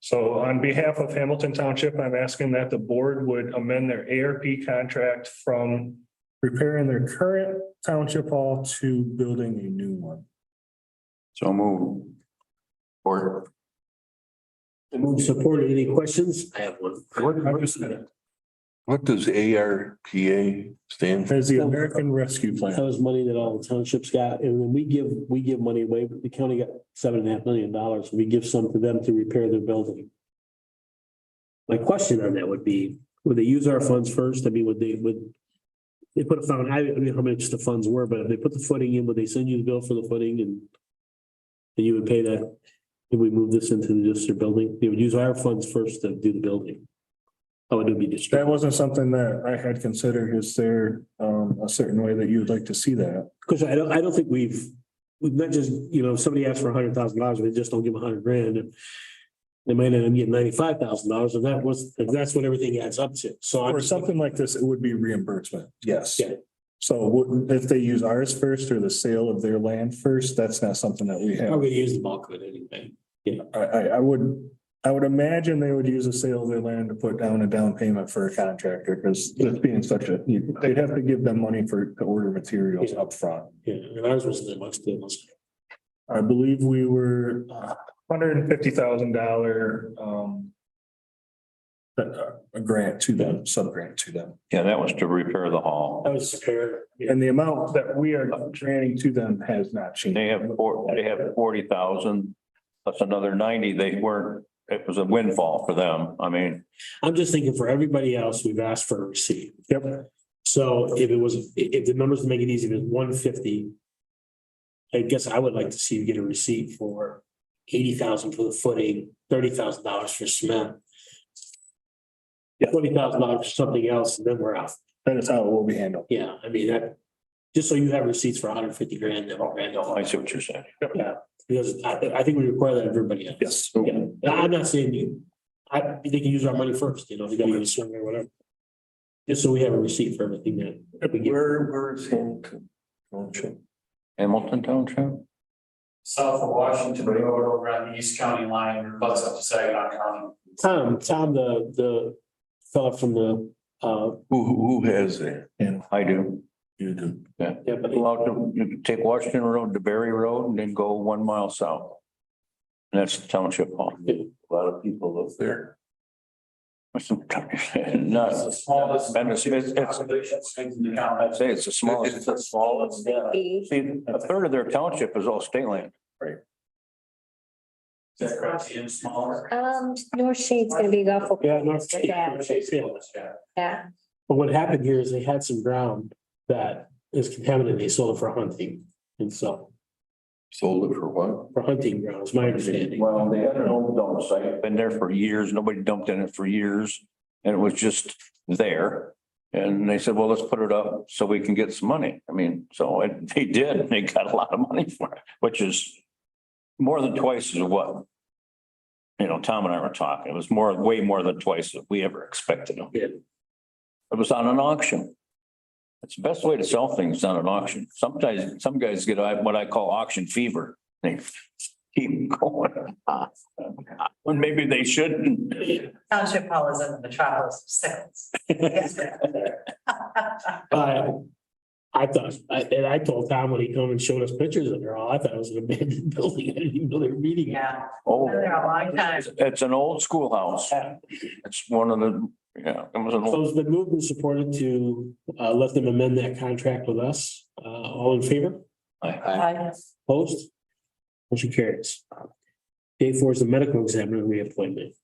So on behalf of Hamilton Township, I'm asking that the board would amend their ARP contract from repairing their current township hall to building a new one. So move. Or. Move supported. Any questions? I have one. What does ARPA stand for? There's the American Rescue That Plan. was money that all the townships got, and then we give money away, but the county got $7.5 million. We give some to them to repair their building. My question on that would be, would they use our funds first? I mean, would they put a found, I don't know how much the funds were, but if they put the footing in, would they send you the bill for the footing and you would pay that if we move this into just their building? They would use our funds first to do the building. How would it be That distributed? wasn't something that I had considered. Is there a certain way that you would like to see that? Because I don't think we've not just, if somebody asks for $100,000, we just don't give them $100,000 and they might end up getting $95,000 and that's what everything adds up to. So For I'm something like this, it would be reimbursement. Yes. Yeah. So if they use ours first or the sale of their land first, that's not something that we I'm have. gonna use the bulk of it anyway. I would imagine they would use a sale of their land to put down a down payment for a contractor, because this being they'd have to give them money to order materials up front. Yeah, and ours wasn't that much. I believe we were $150,000 a grant to them, sub-grant to them. Yeah, that was to repair the hall. That was fair. And the amount that we are granting to them has not changed. They have 40,000 plus another 90. It was a windfall for them. I mean, I'm just thinking for everybody else, we've asked for a receipt. Yep. So if the numbers to make it easy, if it's 150. I guess I would like to see you get a receipt for 80,000 for the footing, $30,000 for cement. $20,000 for something else, and then we're out. That is how it will be handled. Yeah, I mean, that, just so you have receipts for $150,000, then I see what you're saying. Yeah, because I think we require that of everybody else. Yes. Yeah, I'm not saying they can use our money first, they got to use something or whatever. Just so we have a receipt for everything that we get. Where is Hamilton Township? Hamilton Township? South of Washington Road over on the East County line, butts up to Saginaw County. Tom, the fella from the, Who has that? I do. You do. Yeah. yeah, but Go out to, you can take Washington Road to Berry Road and then go 1 mile south. And that's the township hall. A lot of people live there. Not, It's the smallest. and I'd say it's the smallest. It's the smallest. See, a third of their township is all state land. Is that Gratiot smaller? North Shade's gonna be awful. yeah, North. Yeah. Yeah, But what happened here is they had some ground that is contaminated, they sold it for hunting, and so, Sold it for what? for hunting grounds, my understanding. Well, they had an old dump site, been there for years, nobody dumped in it for years, and it was just there. And they said, well, let's put it up so we can get some money. I mean, so they did, and they got a lot of money for it, which is more than twice as what, Tom and I were talking, it was way more than twice what we ever expected them. Yeah. It was on an auction. It's the best way to sell things on an auction. Sometimes some guys get what I call auction fever. They keep going. When maybe they shouldn't. Township Hall is in the metropolis of sales. I thought, and I told Tom when he come and showed us pictures of it all, I thought it was an abandoned building. I didn't even know they were meeting. Yeah, Oh, been there a long time. it's an old schoolhouse. It's one of the, it was an So old. it's been moved and supported to let them amend that contract with us. All in favor? Opposed? Motion carries. Day 4 is the medical examiner reappointment.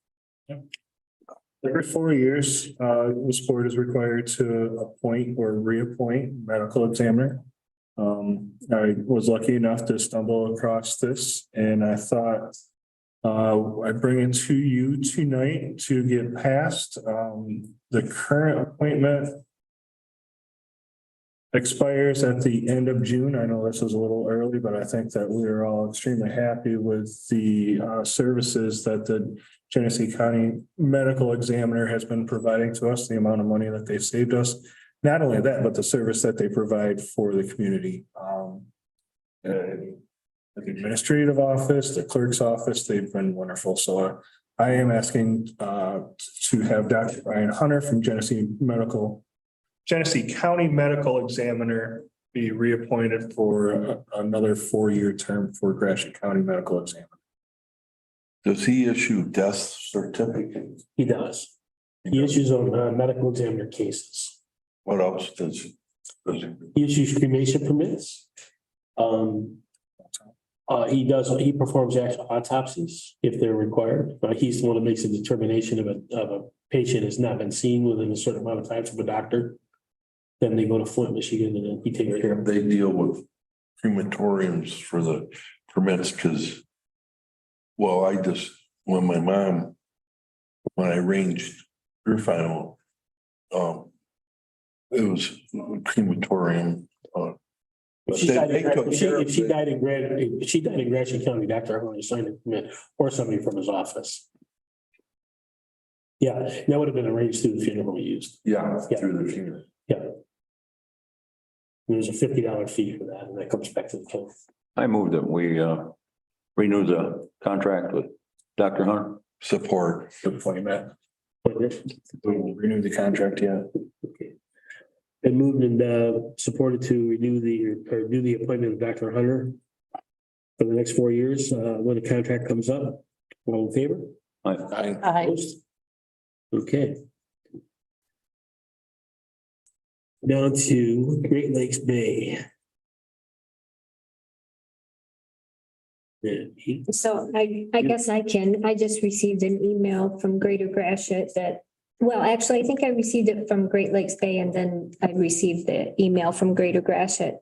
Every 4 years, this board is required to appoint or reappoint medical examiner. I was lucky enough to stumble across this, and I thought I bring it to you tonight to get past. The current appointment expires at the end of June. I know this is a little early, but I think that we are all extremely happy with the services that the Genesee County Medical Examiner has been providing to us, the amount of money that they've saved us. Not only that, but the service that they provide for the community. the administrative office, the clerk's office, they've been wonderful. So I am asking to have Dr. Brian Hunter from Genesee County Medical Examiner be reappointed for another 4-year term for Gratiot County Medical Examiner. Does he issue death certificates? He does. He issues on medical examiner cases. What else does? He issues cremation permits. He performs actual autopsies if they're required. He's the one that makes a determination of a patient has not been seen within a certain amount of time from a doctor. Then they go to Flint, Michigan, and then he takes care of them. They deal with crematoriums for the permits because, well, when I arranged her final, it was a crematorium. If she died in Gratiot County, Dr. Hunter signed a permit or somebody from his office. Yeah, that would have been arranged through the funeral we used. Yeah, Yeah. through the funeral. Yeah. There's a $50 fee for that, and that comes back to the county. I moved that we renew the contract with Dr. Hunter. Support. Good point, Matt. We'll renew the contract, yeah. Okay. And moved and supported to renew do the appointment of Dr. Hunter for the next 4 years, when the contract comes up. All in favor? I, Opposed? Okay. Down to Great Lakes Bay. Yeah, So I guess I just received an email from Greater Gratiot that, well, actually, I think I received it from Great Lakes Bay and then I received the email from Greater Gratiot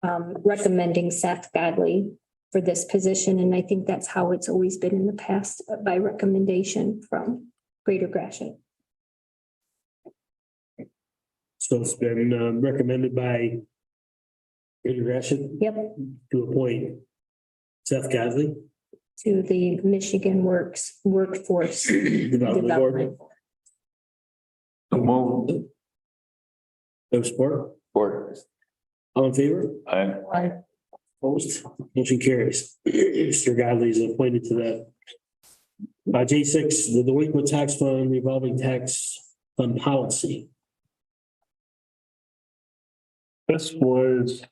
recommending Seth Godley for this position. And I think that's how it's always been in the past, by recommendation from Greater Gratiot. So it's been recommended by Greater Gratiot Yep, to appoint Seth Godley, to the Michigan Workforce Development Development. Board. So move. No support? Support. All in favor? I Opposed? Motion carries. Mr. Godley is appointed to that. J6, the delinquent tax fund revolving tax fund policy. This was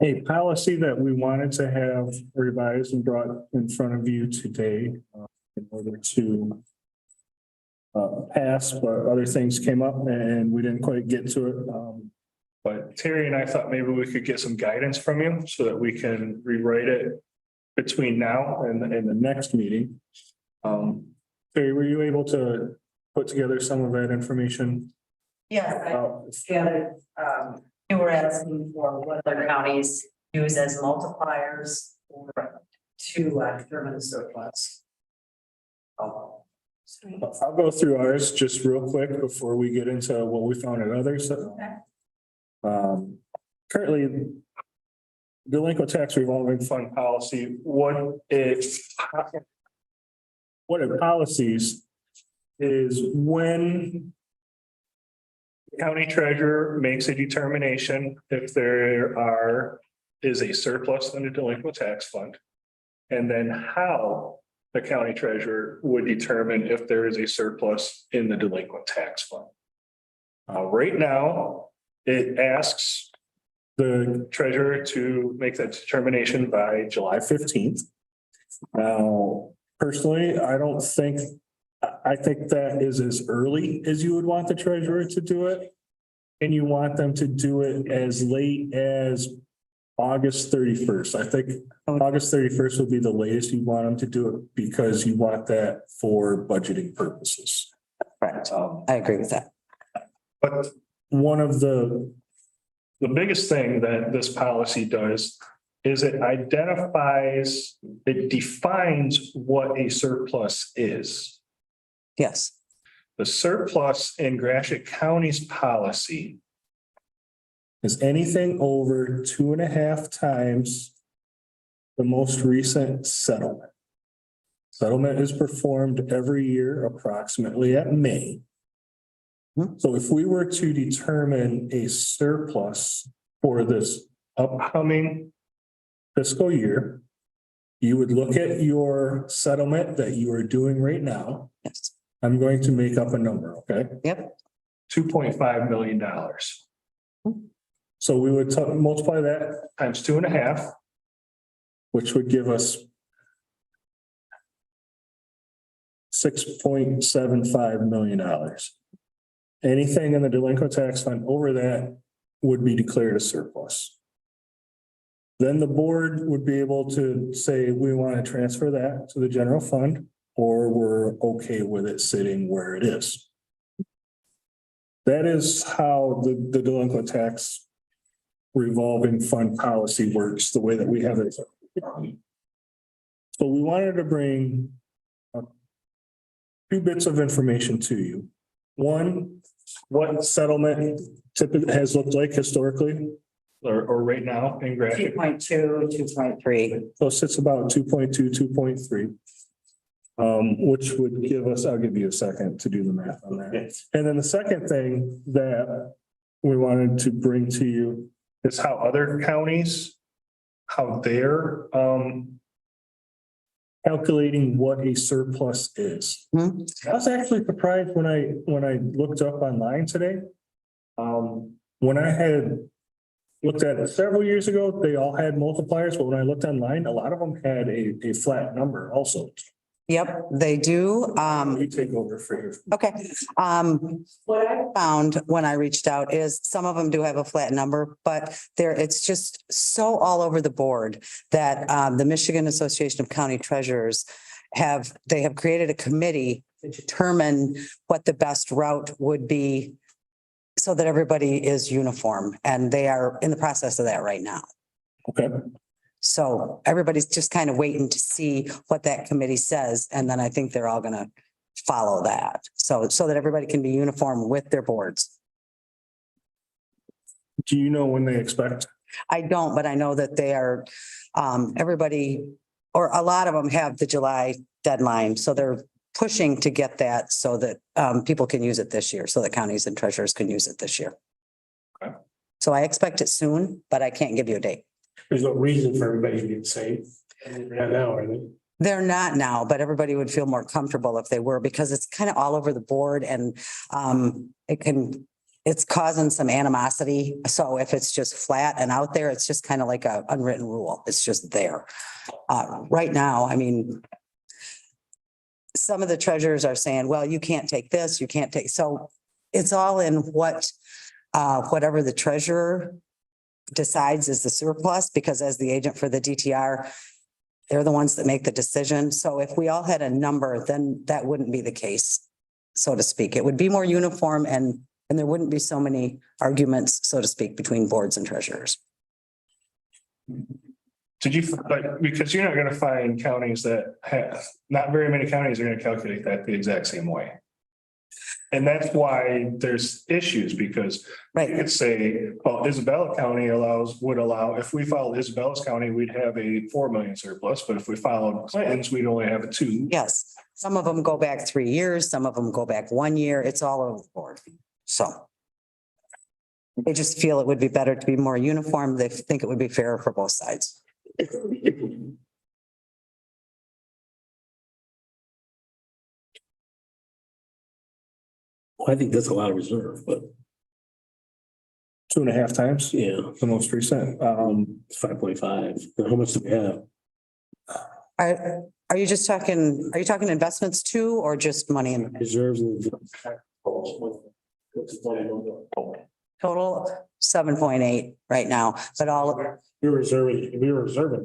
a policy that we wanted to have revised and brought in front of you today in order to pass, but other things came up and we didn't quite get to it. But Terry and I thought maybe we could get some guidance from you so that we can rewrite it between now and the next meeting. Terry, were you able to put together some of that information? Yeah, you were asking for what other counties use as multipliers or to determine the surplus. I'll go through ours just real quick before we get into what we found in others. Currently, delinquent tax revolving fund policy, what it policies is when county treasurer makes a determination if there is a surplus in the delinquent tax fund. And then how the county treasurer would determine if there is a surplus in the delinquent tax fund. Right now, it asks the treasurer to make that determination by July 15th. Now, personally, I think that is as early as you would want the treasurer to do it. And you want them to do it as late as August 31st. I think August 31st would be the latest you want them to do it because you want that for budgeting purposes. Correct. I agree with that. But one of the biggest thing that this policy does is it defines what a surplus is. Yes. The surplus in Gratiot County's policy is anything over 2.5 times the most recent settlement. Settlement is performed every year approximately at May. So if we were to determine a surplus for this upcoming fiscal year, you would look at your settlement that you are doing right now. Yes. I'm going to make up a number, okay? Yep. $2.5 million. So we would multiply that times 2.5, which would give us $6.75 million. Anything in the delinquent tax fund over that would be declared a surplus. Then the board would be able to say, we want to transfer that to the general fund, or we're okay with it sitting where it is. That is how the delinquent tax revolving fund policy works, the way that we have it. So we wanted to bring two bits of information to you. One, what settlement typically has looked like historically or right now in Gratiot. 2.2, 2.3. So it sits about 2.2, 2.3. Which would give us, I'll give you a second to do the math on that. And then the second thing that we wanted to bring to you is how other counties, how they're calculating what a surplus is. Hmm. I was actually surprised when I looked up online today. When I had looked at it several years ago, they all had multipliers, but when I looked online, a lot of them had a flat number also. Yep, they do. You take over for you. Okay. What I found when I reached out is some of them do have a flat number, but it's just so all over the board that the Michigan Association of County Treasurers have created a committee to determine what the best route would be so that everybody is uniform, and they are in the process of that right now. Okay. So everybody's just kind of waiting to see what that committee says, and then I think they're all gonna follow that. So that everybody can be uniform with their boards. Do you know when they expect? I don't, but I know that they are, everybody, or a lot of them have the July deadline, so they're pushing to get that so that people can use it this year, so that counties and treasurers can use it this year. Okay. So I expect it soon, but I can't give you a date. There's no reason for everybody to be the same. Right now, are they? They're not now, but everybody would feel more comfortable if they were, because it's kind of all over the board, and it's causing some animosity. So if it's just flat and out there, it's just kind of like a unwritten rule. It's just there. Right now, I mean, some of the treasurers are saying, well, you can't take this, you can't take, so it's all in whatever the treasurer decides is the surplus, because as the agent for the DTR, they're the ones that make the decision. So if we all had a number, then that wouldn't be the case, so to speak. It would be more uniform, and there wouldn't be so many arguments, so to speak, between boards and treasurers. But because you're not gonna find counties that have, not very many counties are gonna calculate that the exact same way. And that's why there's issues, because you could say, well, Isabella County would allow, if we followed Isabella's county, we'd have a 4 million surplus, but if we followed Clinton's, we'd only have a 2. Yes, some of them go back 3 years, some of them go back 1 year. It's all over the board. So they just feel it would be better to be more uniform. They think it would be fairer for both sides. Well, I think that's a lot of reserve, but 2.5 times, yeah, the most recent. 5.5. How much do we have? Are you talking investments too, or just money in Reserves and. total? 7.8 right now, but We were reserving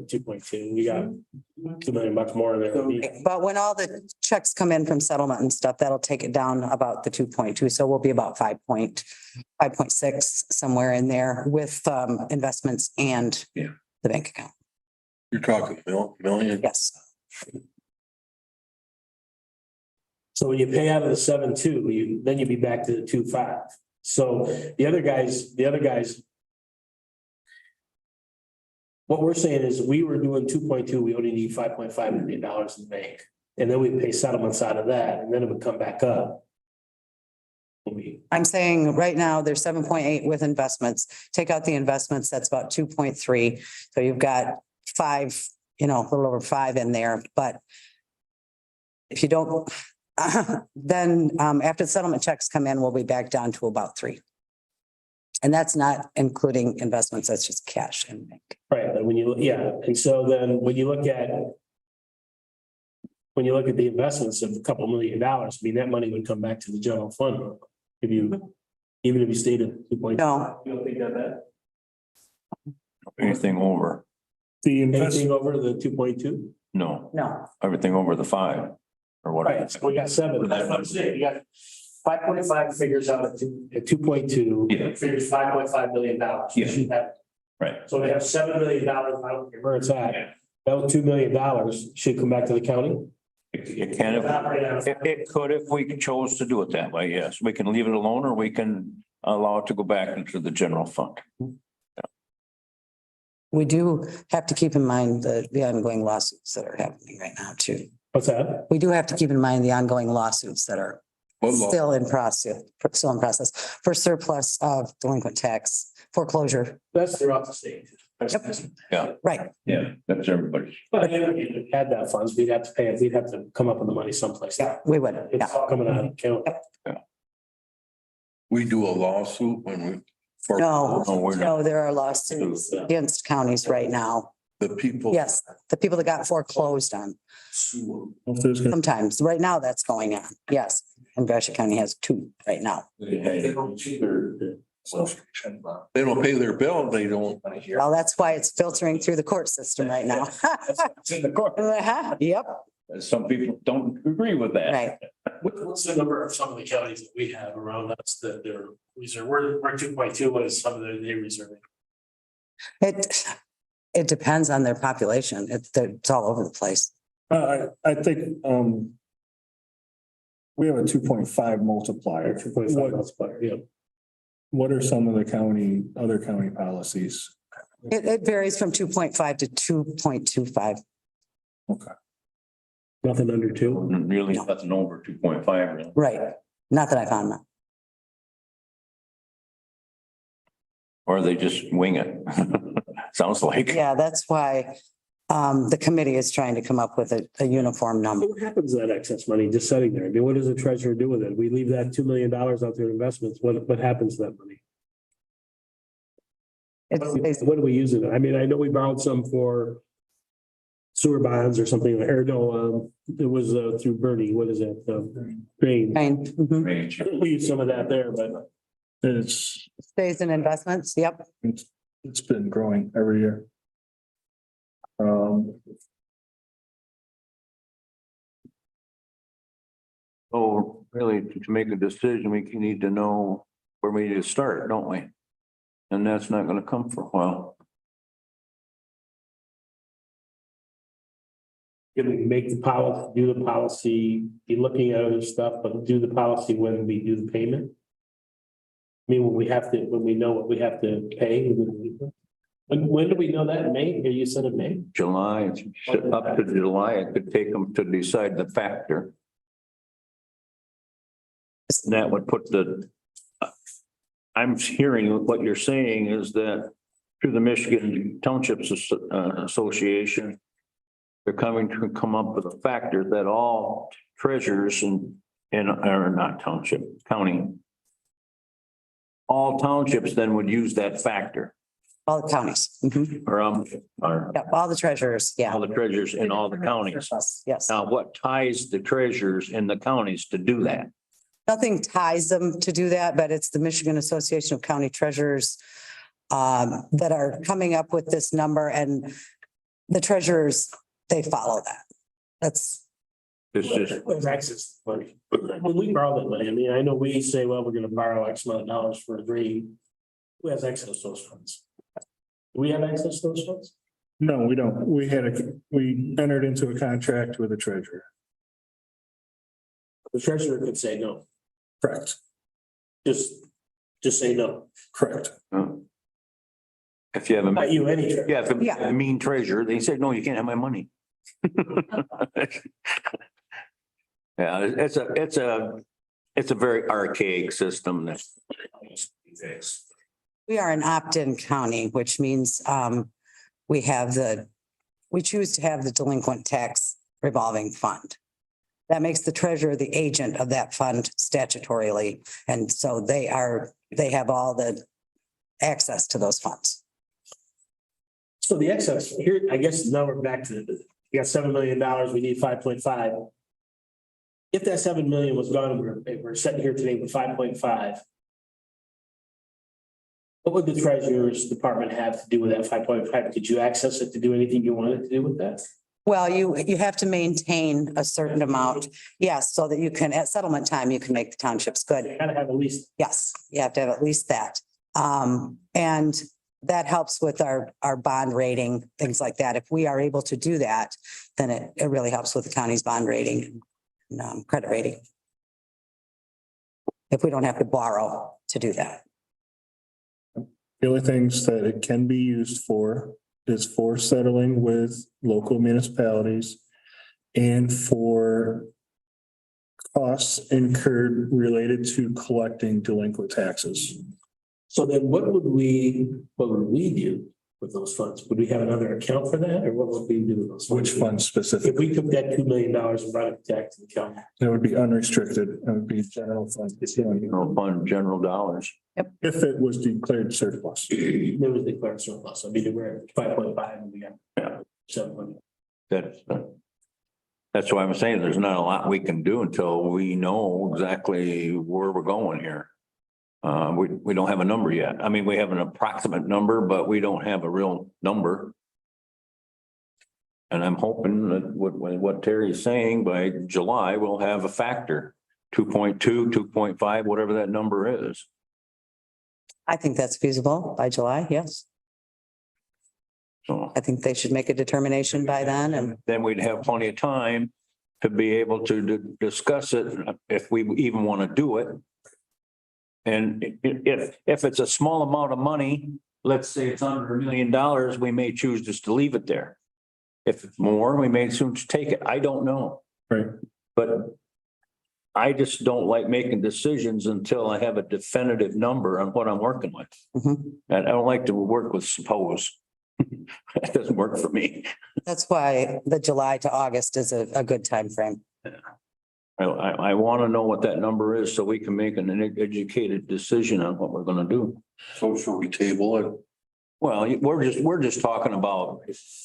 2.2. We got $2 million more there. but when all the checks come in from settlement and stuff, that'll take it down about the 2.2. So we'll be about 5.6 somewhere in there with investments and the bank account. You're talking million? Yes. So when you pay out of the 7.2, then you'd be back to the 2.5. So the other guys, what we're saying is we were doing 2.2, we only need $5.5 million in the bank. And then we pay settlements out of that, and then it would come back up. I'm saying right now there's 7.8 with investments. Take out the investments, that's about 2.3. So you've got 5 a little over 5 in there, but if you don't, then after the settlement checks come in, we'll be back down to about 3. And that's not including investments, that's just cash in bank. Right, but when you, yeah, and so then when you look at the investments of a couple $1 million, I mean, that money would come back to the general fund. Even if you stayed at 2.2. No, You don't think that Anything over? The anything investment, over the 2.2? No, no. everything over the 5 or whatever. Right, so we got 7. That's what I'm saying. You got 5.5 figures out at 2.2. Yeah. Figures $5.5 million. Yeah. Right. So they have $7 million out where it's at. That was $2 million should come back to the county. It can, it could if we chose to do it that way, yes. We can leave it alone or we can allow it to go back into the general fund. We do have to keep in mind the ongoing lawsuits that are happening right now too. What's that? We do have to keep in mind the ongoing lawsuits that are still in process for surplus of delinquent tax foreclosure. That's throughout the state. Yeah. Right. Yeah, that's everybody's. But if we had that funds, we'd have to pay it. We'd have to come up with the money someplace. Yeah, we would. It's Yeah. all coming out of account. We do a lawsuit when we. for No, there are lawsuits against counties right now. The people. Yes, the people that got foreclosed on. Sometimes, right now that's going on. Yes. And Gratiot County has 2 right now. They don't pay their bill, they don't. Well, that's why it's filtering through the court system right now. It's in the court. Yep, Some people don't agree with that. right. What's the number of some of the counties that we have around us that they're reserved? We're 2.2. What is some of they reserving? It depends on their population. It's all over the place. I think, we have a 2.5 multiplier. 2.5 multiplier, yeah. What are some of the other county policies? It varies from 2.5 to 2.25. Okay. Nothing under 2. Really, nothing over 2.5. Really. Right. Not that I found that. Or they just wing it. Sounds like. Yeah, that's why the committee is trying to come up with a uniform number. What happens to that excess money just sitting there? I mean, what does the treasurer do with it? We leave that $2 million out there in investments. What happens to that money? What do we use it? I mean, I know we borrowed some for sewer bonds or something, or no, it was through Bernie. What is it? Grain. Mhm. We used some of that there, but It's Stays in investments. Yep. it's been growing every year. So really, to make a decision, we need to know where we need to start, don't we? And that's not gonna come for a while. can we make the policy, do the policy, be looking at other stuff, but do the policy when we do the payment? I mean, when we know what we have to pay. When do we know that? May? Here you said in May? July, up to July, it could take them to decide the factor. And that would put I'm hearing what you're saying is that through the Michigan Townships Association, they're coming to come up with a factor that all treasurers or not township, county. All townships then would use that factor. All the counties. Mhm. Or Yep, all the treasurers. Yeah. all the treasurers in all the counties. Yes. Now, what ties the treasurers in the counties to do that? Nothing ties them to do that, but it's the Michigan Association of County Treasurers that are coming up with this number, and the treasurers, they follow that. That's, It's just, There's access to money. When we borrow that money, I mean, I know we say, well, we're gonna borrow X amount of dollars for a green. Who has access to those funds? Do we have access to those funds? No, we don't. We entered into a contract with the treasurer. The treasurer could say no, Correct, just say no. correct. if you have Not you, any treasurer. if you have Yeah. a mean treasurer, they say, no, you can't have my money. Yeah, it's a very archaic system that. we are an opt-in county, which means we have the we choose to have the delinquent tax revolving fund. That makes the treasurer the agent of that fund statutorily. And so they have all the access to those funds. So the excess here, I guess now we're back to, you got $7 million, we need 5.5. If that 7 million was gone, we're sitting here today with 5.5. What would the treasurer's department have to do with that 5.5? Did you access it to do anything you wanted to do with that? Well, you have to maintain a certain amount, yes, so that you can, at settlement time, you can make the townships good. Gotta have at least. Yes, you have to have at least that. And that helps with our bond rating, things like that. If we are able to do that, then it really helps with the county's bond rating and credit rating. If we don't have to borrow to do that. The only things that it can be used for is for settling with local municipalities and for costs incurred related to collecting delinquent taxes. So then what would we do with those funds? Would we have another account for that, or what would we do with those? Which funds specifically? If we took that $2 million and brought it back to the county. It would be unrestricted. It would be general fund. General fund, general dollars. If it was declared surplus. It was declared surplus. I mean, we're at 5.5 and we got 7 million. That's why I'm saying there's not a lot we can do until we know exactly where we're going here. We don't have a number yet. I mean, we have an approximate number, but we don't have a real number. And I'm hoping that what Terry's saying, by July, we'll have a factor, 2.2, 2.5, whatever that number is. I think that's feasible by July, yes. So I think they should make a determination by then and then we'd have plenty of time to be able to discuss it if we even want to do it. And if it's a small amount of money, let's say it's under $1 million, we may choose just to leave it there. If it's more, we may soon take it. I don't know. Right. But I just don't like making decisions until I have a definitive number on what I'm working with. Mhm. And I don't like to work with suppose. That doesn't work for me. that's why the July to August is a good time frame. I want to know what that number is so we can make an educated decision on what we're going to do. So should we table it? Well, we're just talking about,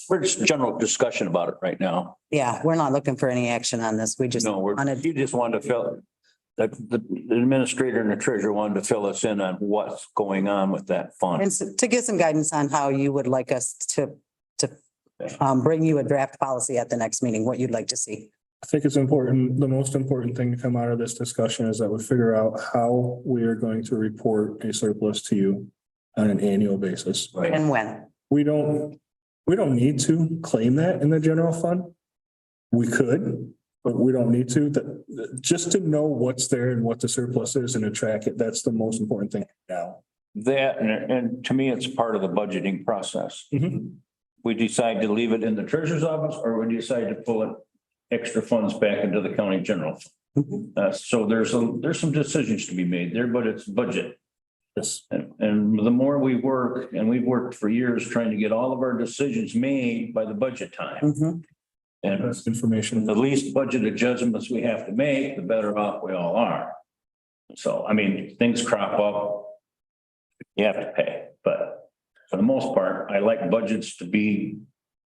we're just general discussion about it right now. Yeah, we're not looking for any action on this. We just No, wanted, you just wanted to fill, the administrator and the treasurer wanted to fill us in on what's going on with that fund. and to get some guidance on how you would like us to bring you a draft policy at the next meeting, what you'd like to see. I think it's important, the most important thing to come out of this discussion is that we figure out how we are going to report a surplus to you on an annual basis. And when. We don't need to claim that in the general fund. We could, but we don't need to. Just to know what's there and what the surplus is and to track it, that's the most important thing now. That, and to me, it's part of the budgeting process. We decide to leave it in the treasurer's office, or we decide to pull it extra funds back into the county general. So there's some decisions to be made there, but it's budget. Yes. And the more we work, and we've worked for years trying to get all of our decisions made by the budget time. Mhm. And That's information. the least budget adjustments we have to make, the better off we all are. So, I mean, things crop up. You have to pay, but for the most part, I like budgets to be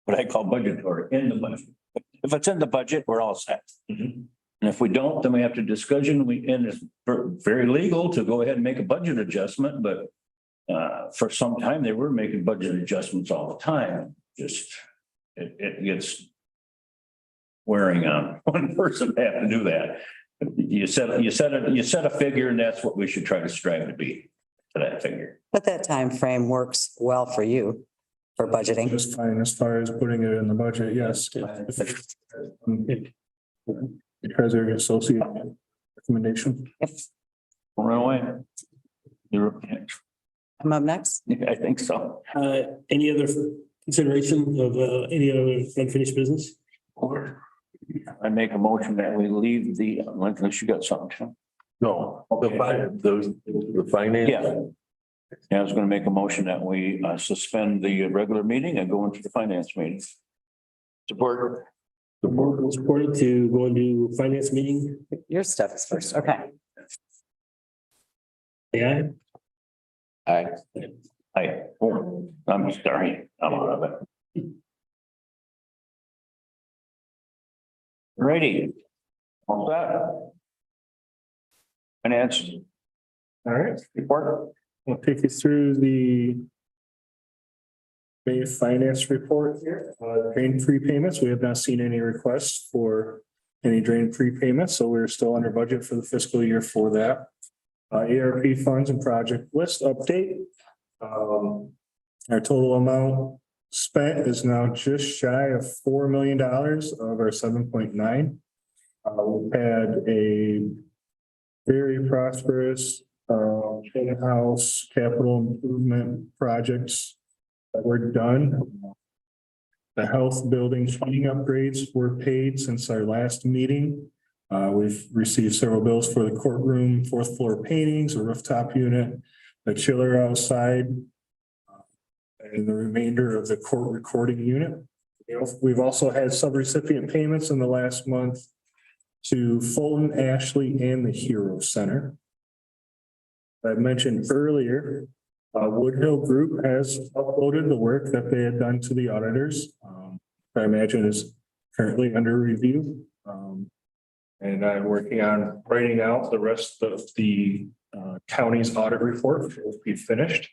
what I call budgetary, in the budget. If it's in the budget, we're all set. And if we don't, then we have to discussion, and it's very legal to go ahead and make a budget adjustment, but for some time, they were making budget adjustments all the time. Just, it gets wearing on one person to have to do that. You set a figure, and that's what we should try to strive to be, to that figure. But that time frame works well for you for budgeting. Just fine as far as putting it in the budget, yes. Because they're associated recommendation. Run away. You're, I'm up next. I think so. Any other consideration of any other unfinished business? I make a motion that we leave the, unless you got something. No, the finance. Yeah, I was gonna make a motion that we suspend the regular meeting and go into the finance meeting. Support. The board was supported to go into finance meeting. Your stuff is first. Okay. Yeah, Hi, oh, I'm sorry, I'm out of it. Ready. All set. Finance All right, report. we'll take you through the May finance report here. Drain prepayments, we have not seen any requests for any drain prepayments, so we're still under budget for the fiscal year for that. ARP funds and project list update. Our total amount spent is now just shy of $4 million of our 7.9. We've had a very prosperous in-house capital improvement projects that were done. The health building heating upgrades were paid since our last meeting. We've received several bills for the courtroom, fourth floor paintings, a rooftop unit, a chiller outside, and the remainder of the court recording unit. We've also had subrecipient payments in the last month to Fulton, Ashley, and the Hero Center. I mentioned earlier, Woodhill Group has uploaded the work that they had done to the auditors. I imagine is currently under review. And I'm working on writing out the rest of the county's audit report, which will be finished.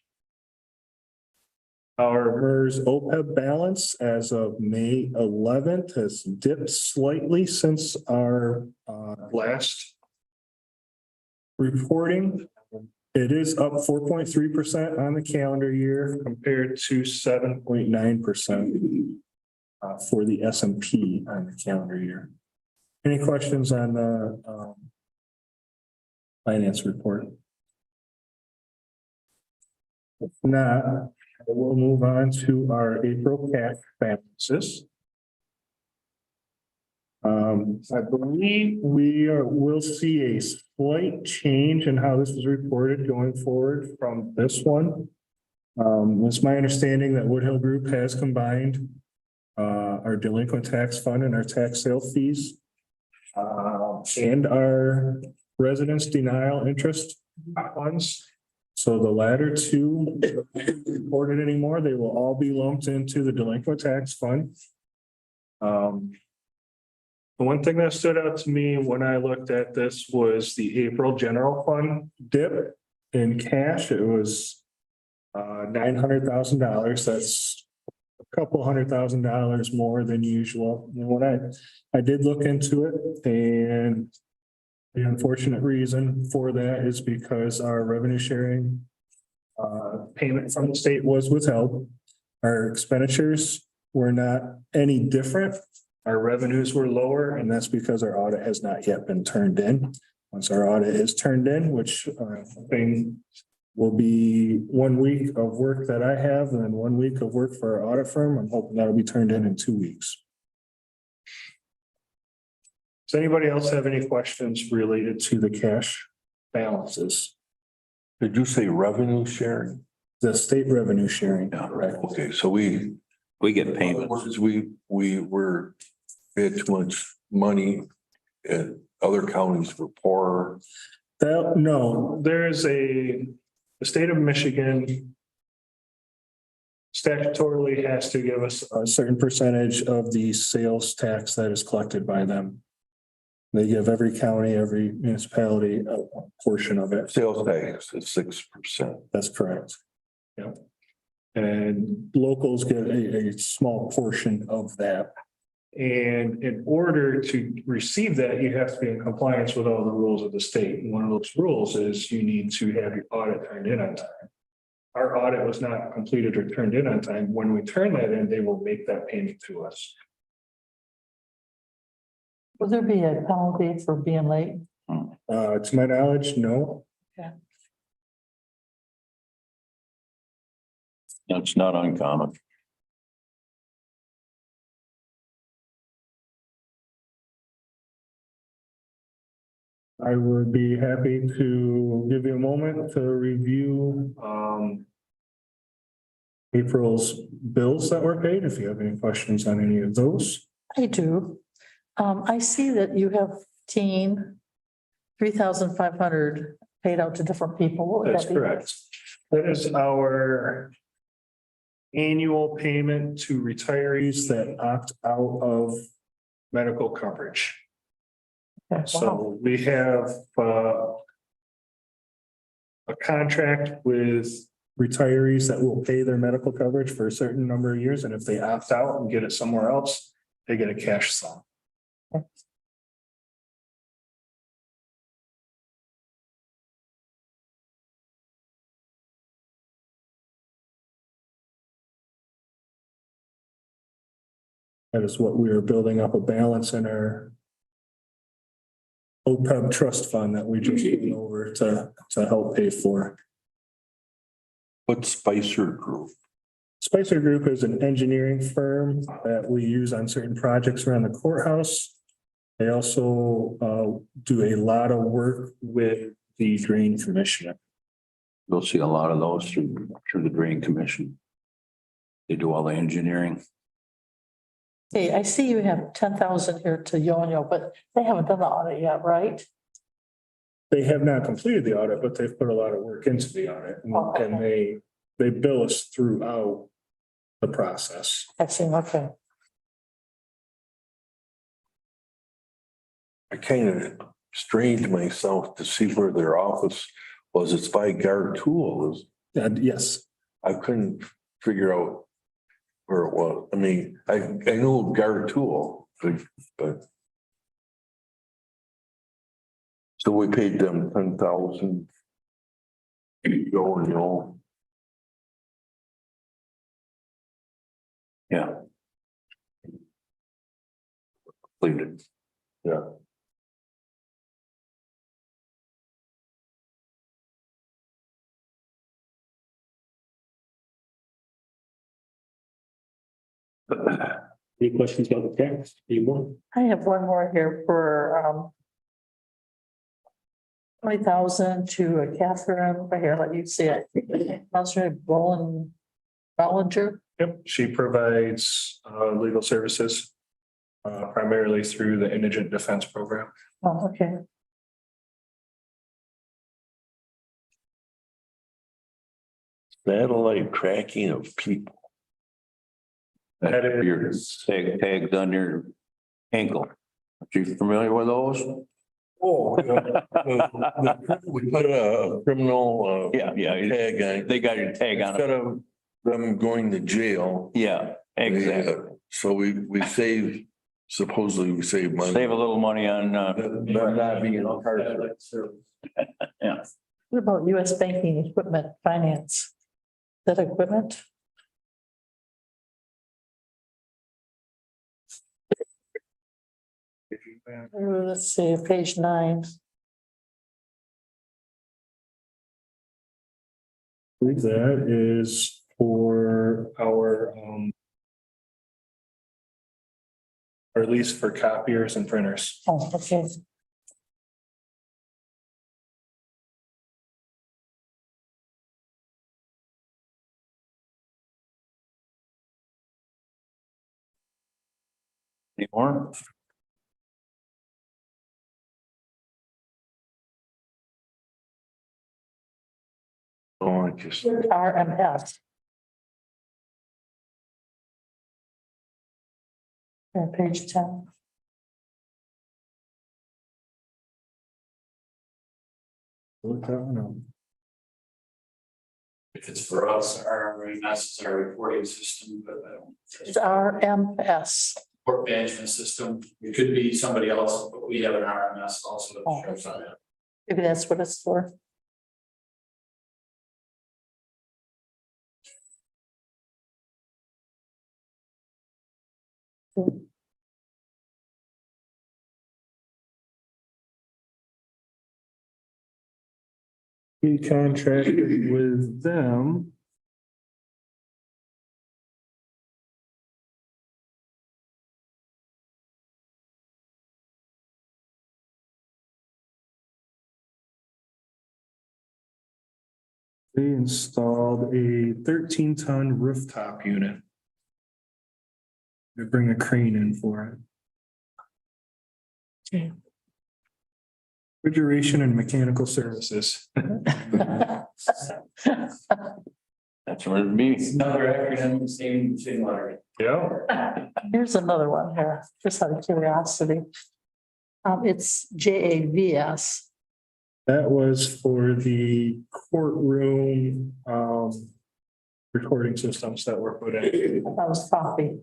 Our MERS OPEB balance as of May 11th has dipped slightly since our last reporting. It is up 4.3% on the calendar year compared to 7.9% for the S&P on the calendar year. Any questions on the finance report? If not, we'll move on to our April cash balances. I believe we'll see a slight change in how this is reported going forward from this one. It's my understanding that Woodhill Group has combined our delinquent tax fund and our tax sale fees and our residence denial interest funds. So the latter two aren't reported anymore. They will all be lumped into the delinquent tax fund. The one thing that stood out to me when I looked at this was the April general fund dip in cash. It was $900,000. That's a couple $100,000 more than usual. And when I did look into it, and the unfortunate reason for that is because our revenue sharing payment from the state was withheld. Our expenditures were not any different. Our revenues were lower, and that's because our audit has not yet been turned in. Once our audit is turned in, which thing will be 1 week of work that I have and then 1 week of work for our audit firm. I'm hoping that'll be turned in 2 weeks. Does anybody else have any questions related to the cash balances? Did you say revenue sharing? The state revenue sharing. Right. Okay, so we get in payments. other words, we had too much money and other counties were poorer. No, the state of Michigan statutorily has to give us A certain percentage of the sales tax that is collected by them. They give every county, every municipality a portion of it. Sales tax is 6%. That's correct. Yeah. And locals get a small portion of that. And in order to receive that, you have to be in compliance with all the rules of the state. And one of those rules is you need to have your audit turned in on time. Our audit was not completed or turned in on time. When we turn that in, they will make that payment to us. Would there be a penalty for being late? To my knowledge, no. That's not uncommon. I would be happy to give you a moment to review April's bills that were paid, if you have any questions on any of those. I do. I see that you have 3,500 paid out to different people. What would That's that be? correct. That is our annual payment to retirees that opt out of medical coverage. Okay, wow. So we have a contract with retirees that will pay their medical coverage for a certain number of years, and if they opt out and get it somewhere else, they get a cash sum. That is what we are building up a balance in our OPEB trust fund that we just went over to help pay for. What's Spicer Group? Spicer Group is an engineering firm that we use on certain projects around the courthouse. They also do a lot of work with the Drain Commission. You'll see a lot of those through the Drain Commission. They do all the engineering. Hey, I see you have 10,000 here to Yo-Yo, but they haven't done the audit yet, right? They have not completed the audit, but they've put a lot of work into the audit and they bill us throughout the process. Excellent, okay. I kind of strained myself to see where their office was. It's by Gratiot. And yes, I couldn't figure out where it was. I mean, I know Gratiot, but. So we paid them 10,000. Yo. Yeah. Completed. Yeah. Any questions about the tax? Any more? I have one more here for 20,000 to Catherine, right here, let you see it. Counselor Bollinger. yep, she provides legal services primarily through the Indigent Defense Program. Oh, okay. Satellite tracking of people. That is- Your tags on your ankle. Are you familiar with those? Oh, we put a criminal. Yeah. Tag on. They got your tag on Instead it. of them going to jail. Yeah, exactly. So we save, supposedly we save money. Save a little money on, Them not being incarcerated. yeah. What about US banking equipment finance? That equipment? Let's see, page 9. That is for our lease for copiers and printers. Oh, okay. Any more? Oh, I just. RMS. Yeah, page 10. Look that one up. If it's for us, our RMS is our reporting system, but I don't. It's RMS. Report management system. It could be somebody else, but we have an RMS also that shows on it. Maybe that's what it's for. We contracted with them. They installed a 13-ton rooftop unit. They bring a crane in for it. Okay. Refrigeration and mechanical services. That's where it'd be. Another acronym, same letter. Yeah. Here's another one here, just out of curiosity. It's JAVS. That was for the courtroom, recording systems that were put in. That was coffee.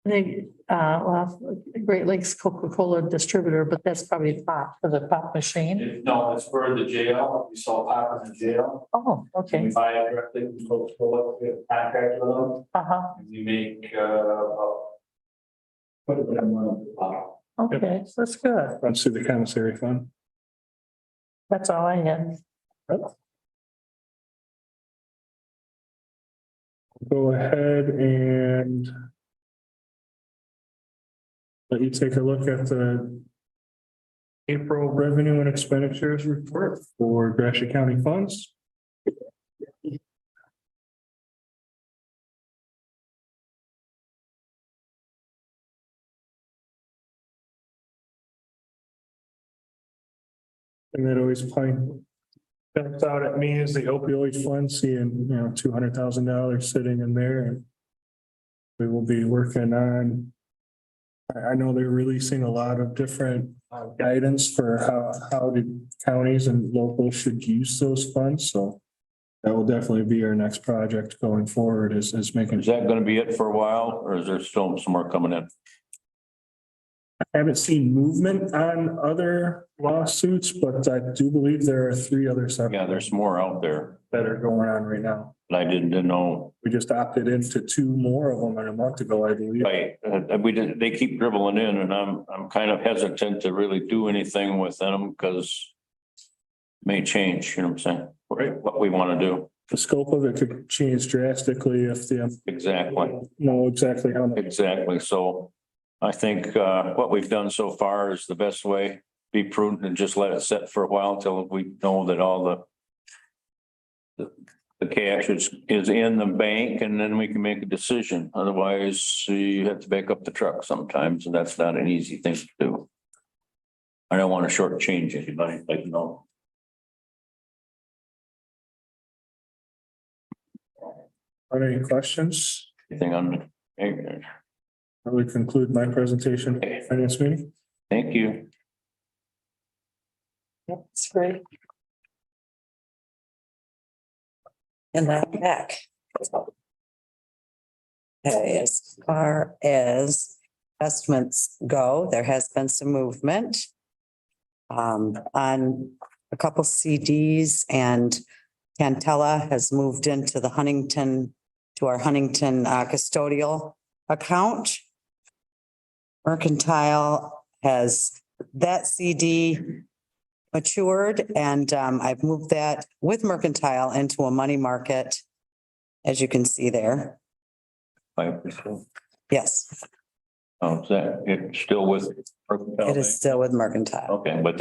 They, well, Great Lakes Coca-Cola distributor, but that's probably pop for the pop machine. No, it's for the jail. We sell pop in the jail. Oh, We okay. buy it directly from Coca-Cola. We have a contract with them. Uh-huh. And we make, put it in one bottle. Okay, so that's good. Runs through the commissary fund. That's all I had. Go ahead and let you take a look at the April revenue and expenditures report for Gratiot County funds. And that always jumps out at me is the opioid fund, seeing, $200,000 sitting in there. And we will be working on, I know they're releasing a lot of different guidance for how the counties and locals should use those funds, so that will definitely be our next project going forward is making. Is that gonna be it for a while, or is there still some more coming in? I haven't seen movement on other lawsuits, but I do believe there are 3 other Yeah, there's more out there, that are going on right now. but I didn't know. We just opted into 2 more of them a month ago, I believe. Right, we didn't, they keep dribbling in and I'm kind of hesitant to really do anything with them because it may change, you know what I'm saying? Right, what we want to do. The scope of it could change drastically if the Exactly, know exactly how much. exactly. So I think what we've done so far is the best way. Be prudent and just let it sit for a while until we know that all the cash is in the bank and then we can make a decision. Otherwise, you have to back up the truck sometimes and that's not an easy thing to do. I don't want to shortchange anybody, like, no. Are there any questions? Anything on, I would conclude my presentation for the finance meeting. thank you. That's great. And that back. Okay, as far as estimates go, there has been some movement. On a couple CDs, and Cantella has moved into the Huntington, to our Huntington custodial account. Mercantile has that CD matured, and I've moved that with Mercantile into a money market, as you can see there. 5%. Yes, Oh, is that, it's still with? it is still with Mercantile. Okay, but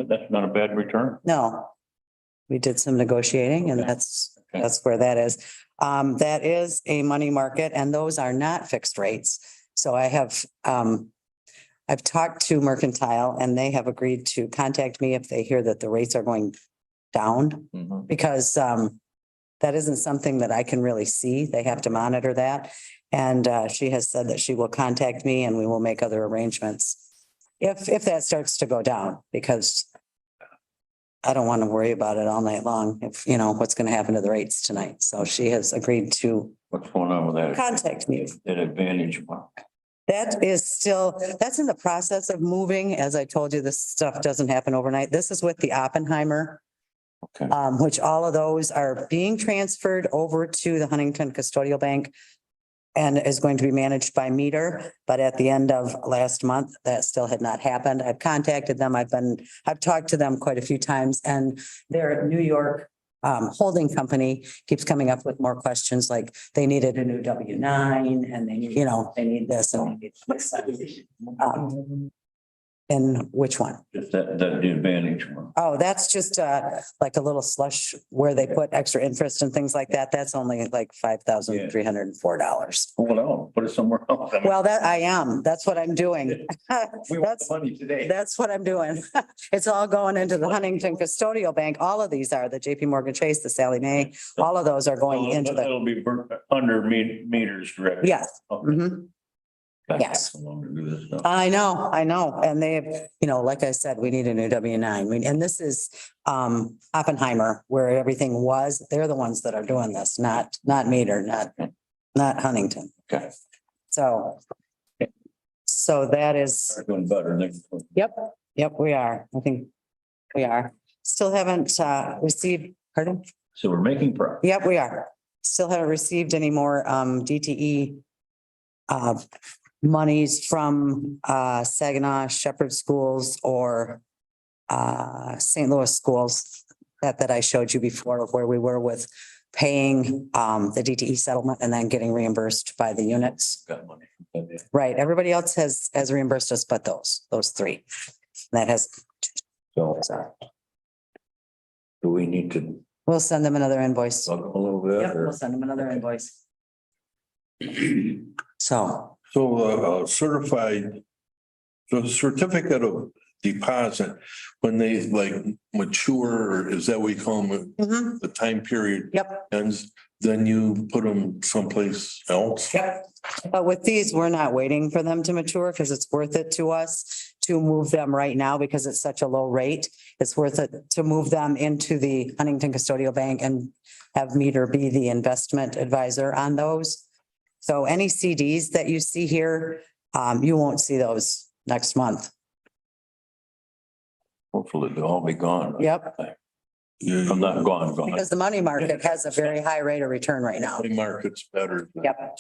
that's not a bad return. No, we did some negotiating, and that's where that is. That is a money market, and those are not fixed rates. So I have, I've talked to Mercantile, and they have agreed to contact me if they hear that the rates are going down, Mhm. because that isn't something that I can really see. They have to monitor that. And she has said that she will contact me and we will make other arrangements if that starts to go down, because I don't want to worry about it all night long if, what's going to happen to the rates tonight. So she has agreed to What's going on with that? contact me. That advantage one. That is still, that's in the process of moving. As I told you, this stuff doesn't happen overnight. This is with the Oppenheimer. Okay. Which all of those are being transferred over to the Huntington Custodial Bank and is going to be managed by Meter. But at the end of last month, that still had not happened. I've contacted them. I've talked to them quite a few times, and their New York holding company keeps coming up with more questions, like they needed a new W-9 and they need, they need this and they need this. And which one? Just that the advantage one. Oh, that's just like a little slush where they put extra interest and things like that. That's only like $5,304. Well, put it somewhere else. I mean, Well, that's what I'm doing. we want That's, the money today. that's what I'm doing. It's all going into the Huntington Custodial Bank. All of these are the JP Morgan Chase, the Sallie Mae, all of those are going into the, That'll be under meters direct. yes. Mhm. Yes. So long to do this stuff. I know. And they have, like I said, we need a new W-9. And this is Oppenheimer, where everything was. They're the ones that are doing this, not Meter, not Huntington. Okay. So that is, We're doing better next one. yep, we are. I think we are. Still haven't received, pardon? So we're making progress. Yep, we are. Still haven't received any more DTE monies from Saginaw Shepherd Schools or St. Louis schools that I showed you before of where we were with paying the DTE settlement and then getting reimbursed by the units. Got money. Yeah. Right. Everybody else has reimbursed us, but those three. That has, So so do we need to we'll send them another invoice. bug them a little bit? Yep, or- we'll send them another invoice. So, So certified, the certificate of deposit, when they like mature, is that what we call them, mhm, the time period yep. ends, then you put them someplace else? Yep. But with these, we're not waiting for them to mature because it's worth it to us to move them right now because it's such a low rate. It's worth it to move them into the Huntington Custodial Bank and have Meter be the investment advisor on those. So any CDs that you see here, you won't see those next month. Hopefully they'll all be gone. Yep. I'm not gone. Because the money market has a very high rate of return right now. The market's better. Yep.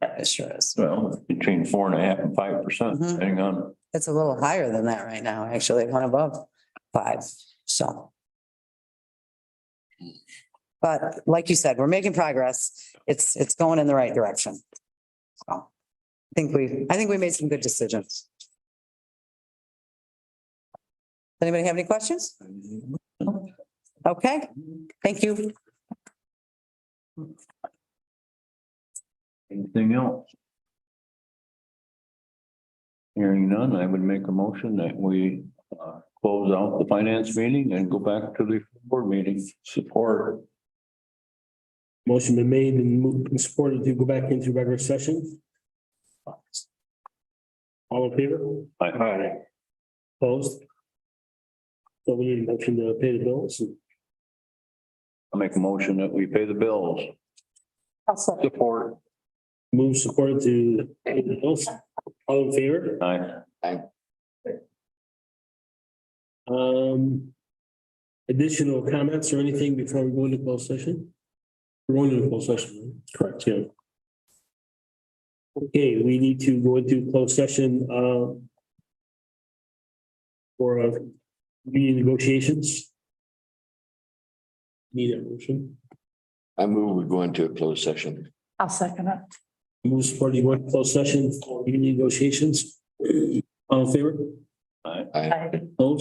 It sure is. Well, between 4.5% and 5%, Mhm. depending on. It's a little higher than that right now, actually, one above 5, so. But like you said, we're making progress. It's going in the right direction. So I think we made some good decisions. Anybody have any questions? Okay, thank you. Anything else? Hearing none, I would make a motion that we close out the finance meeting and go back to the board meeting. Support. Motion been made and moved and supported to go back into regular session. All in favor? Aye. Opposed? So we need a motion to pay the bills. I'll make a motion that we pay the bills. Support. Move supported to pay the bills. All in favor? Aye. Additional comments or anything before we go into closed session? We're going into closed session, right? Correct, yeah. Okay, we need to go into closed session for union negotiations. Need a motion. I move we go into a closed session. I'll second it. Move support, you want closed session for union negotiations? All in favor? Aye. Aye. Opposed?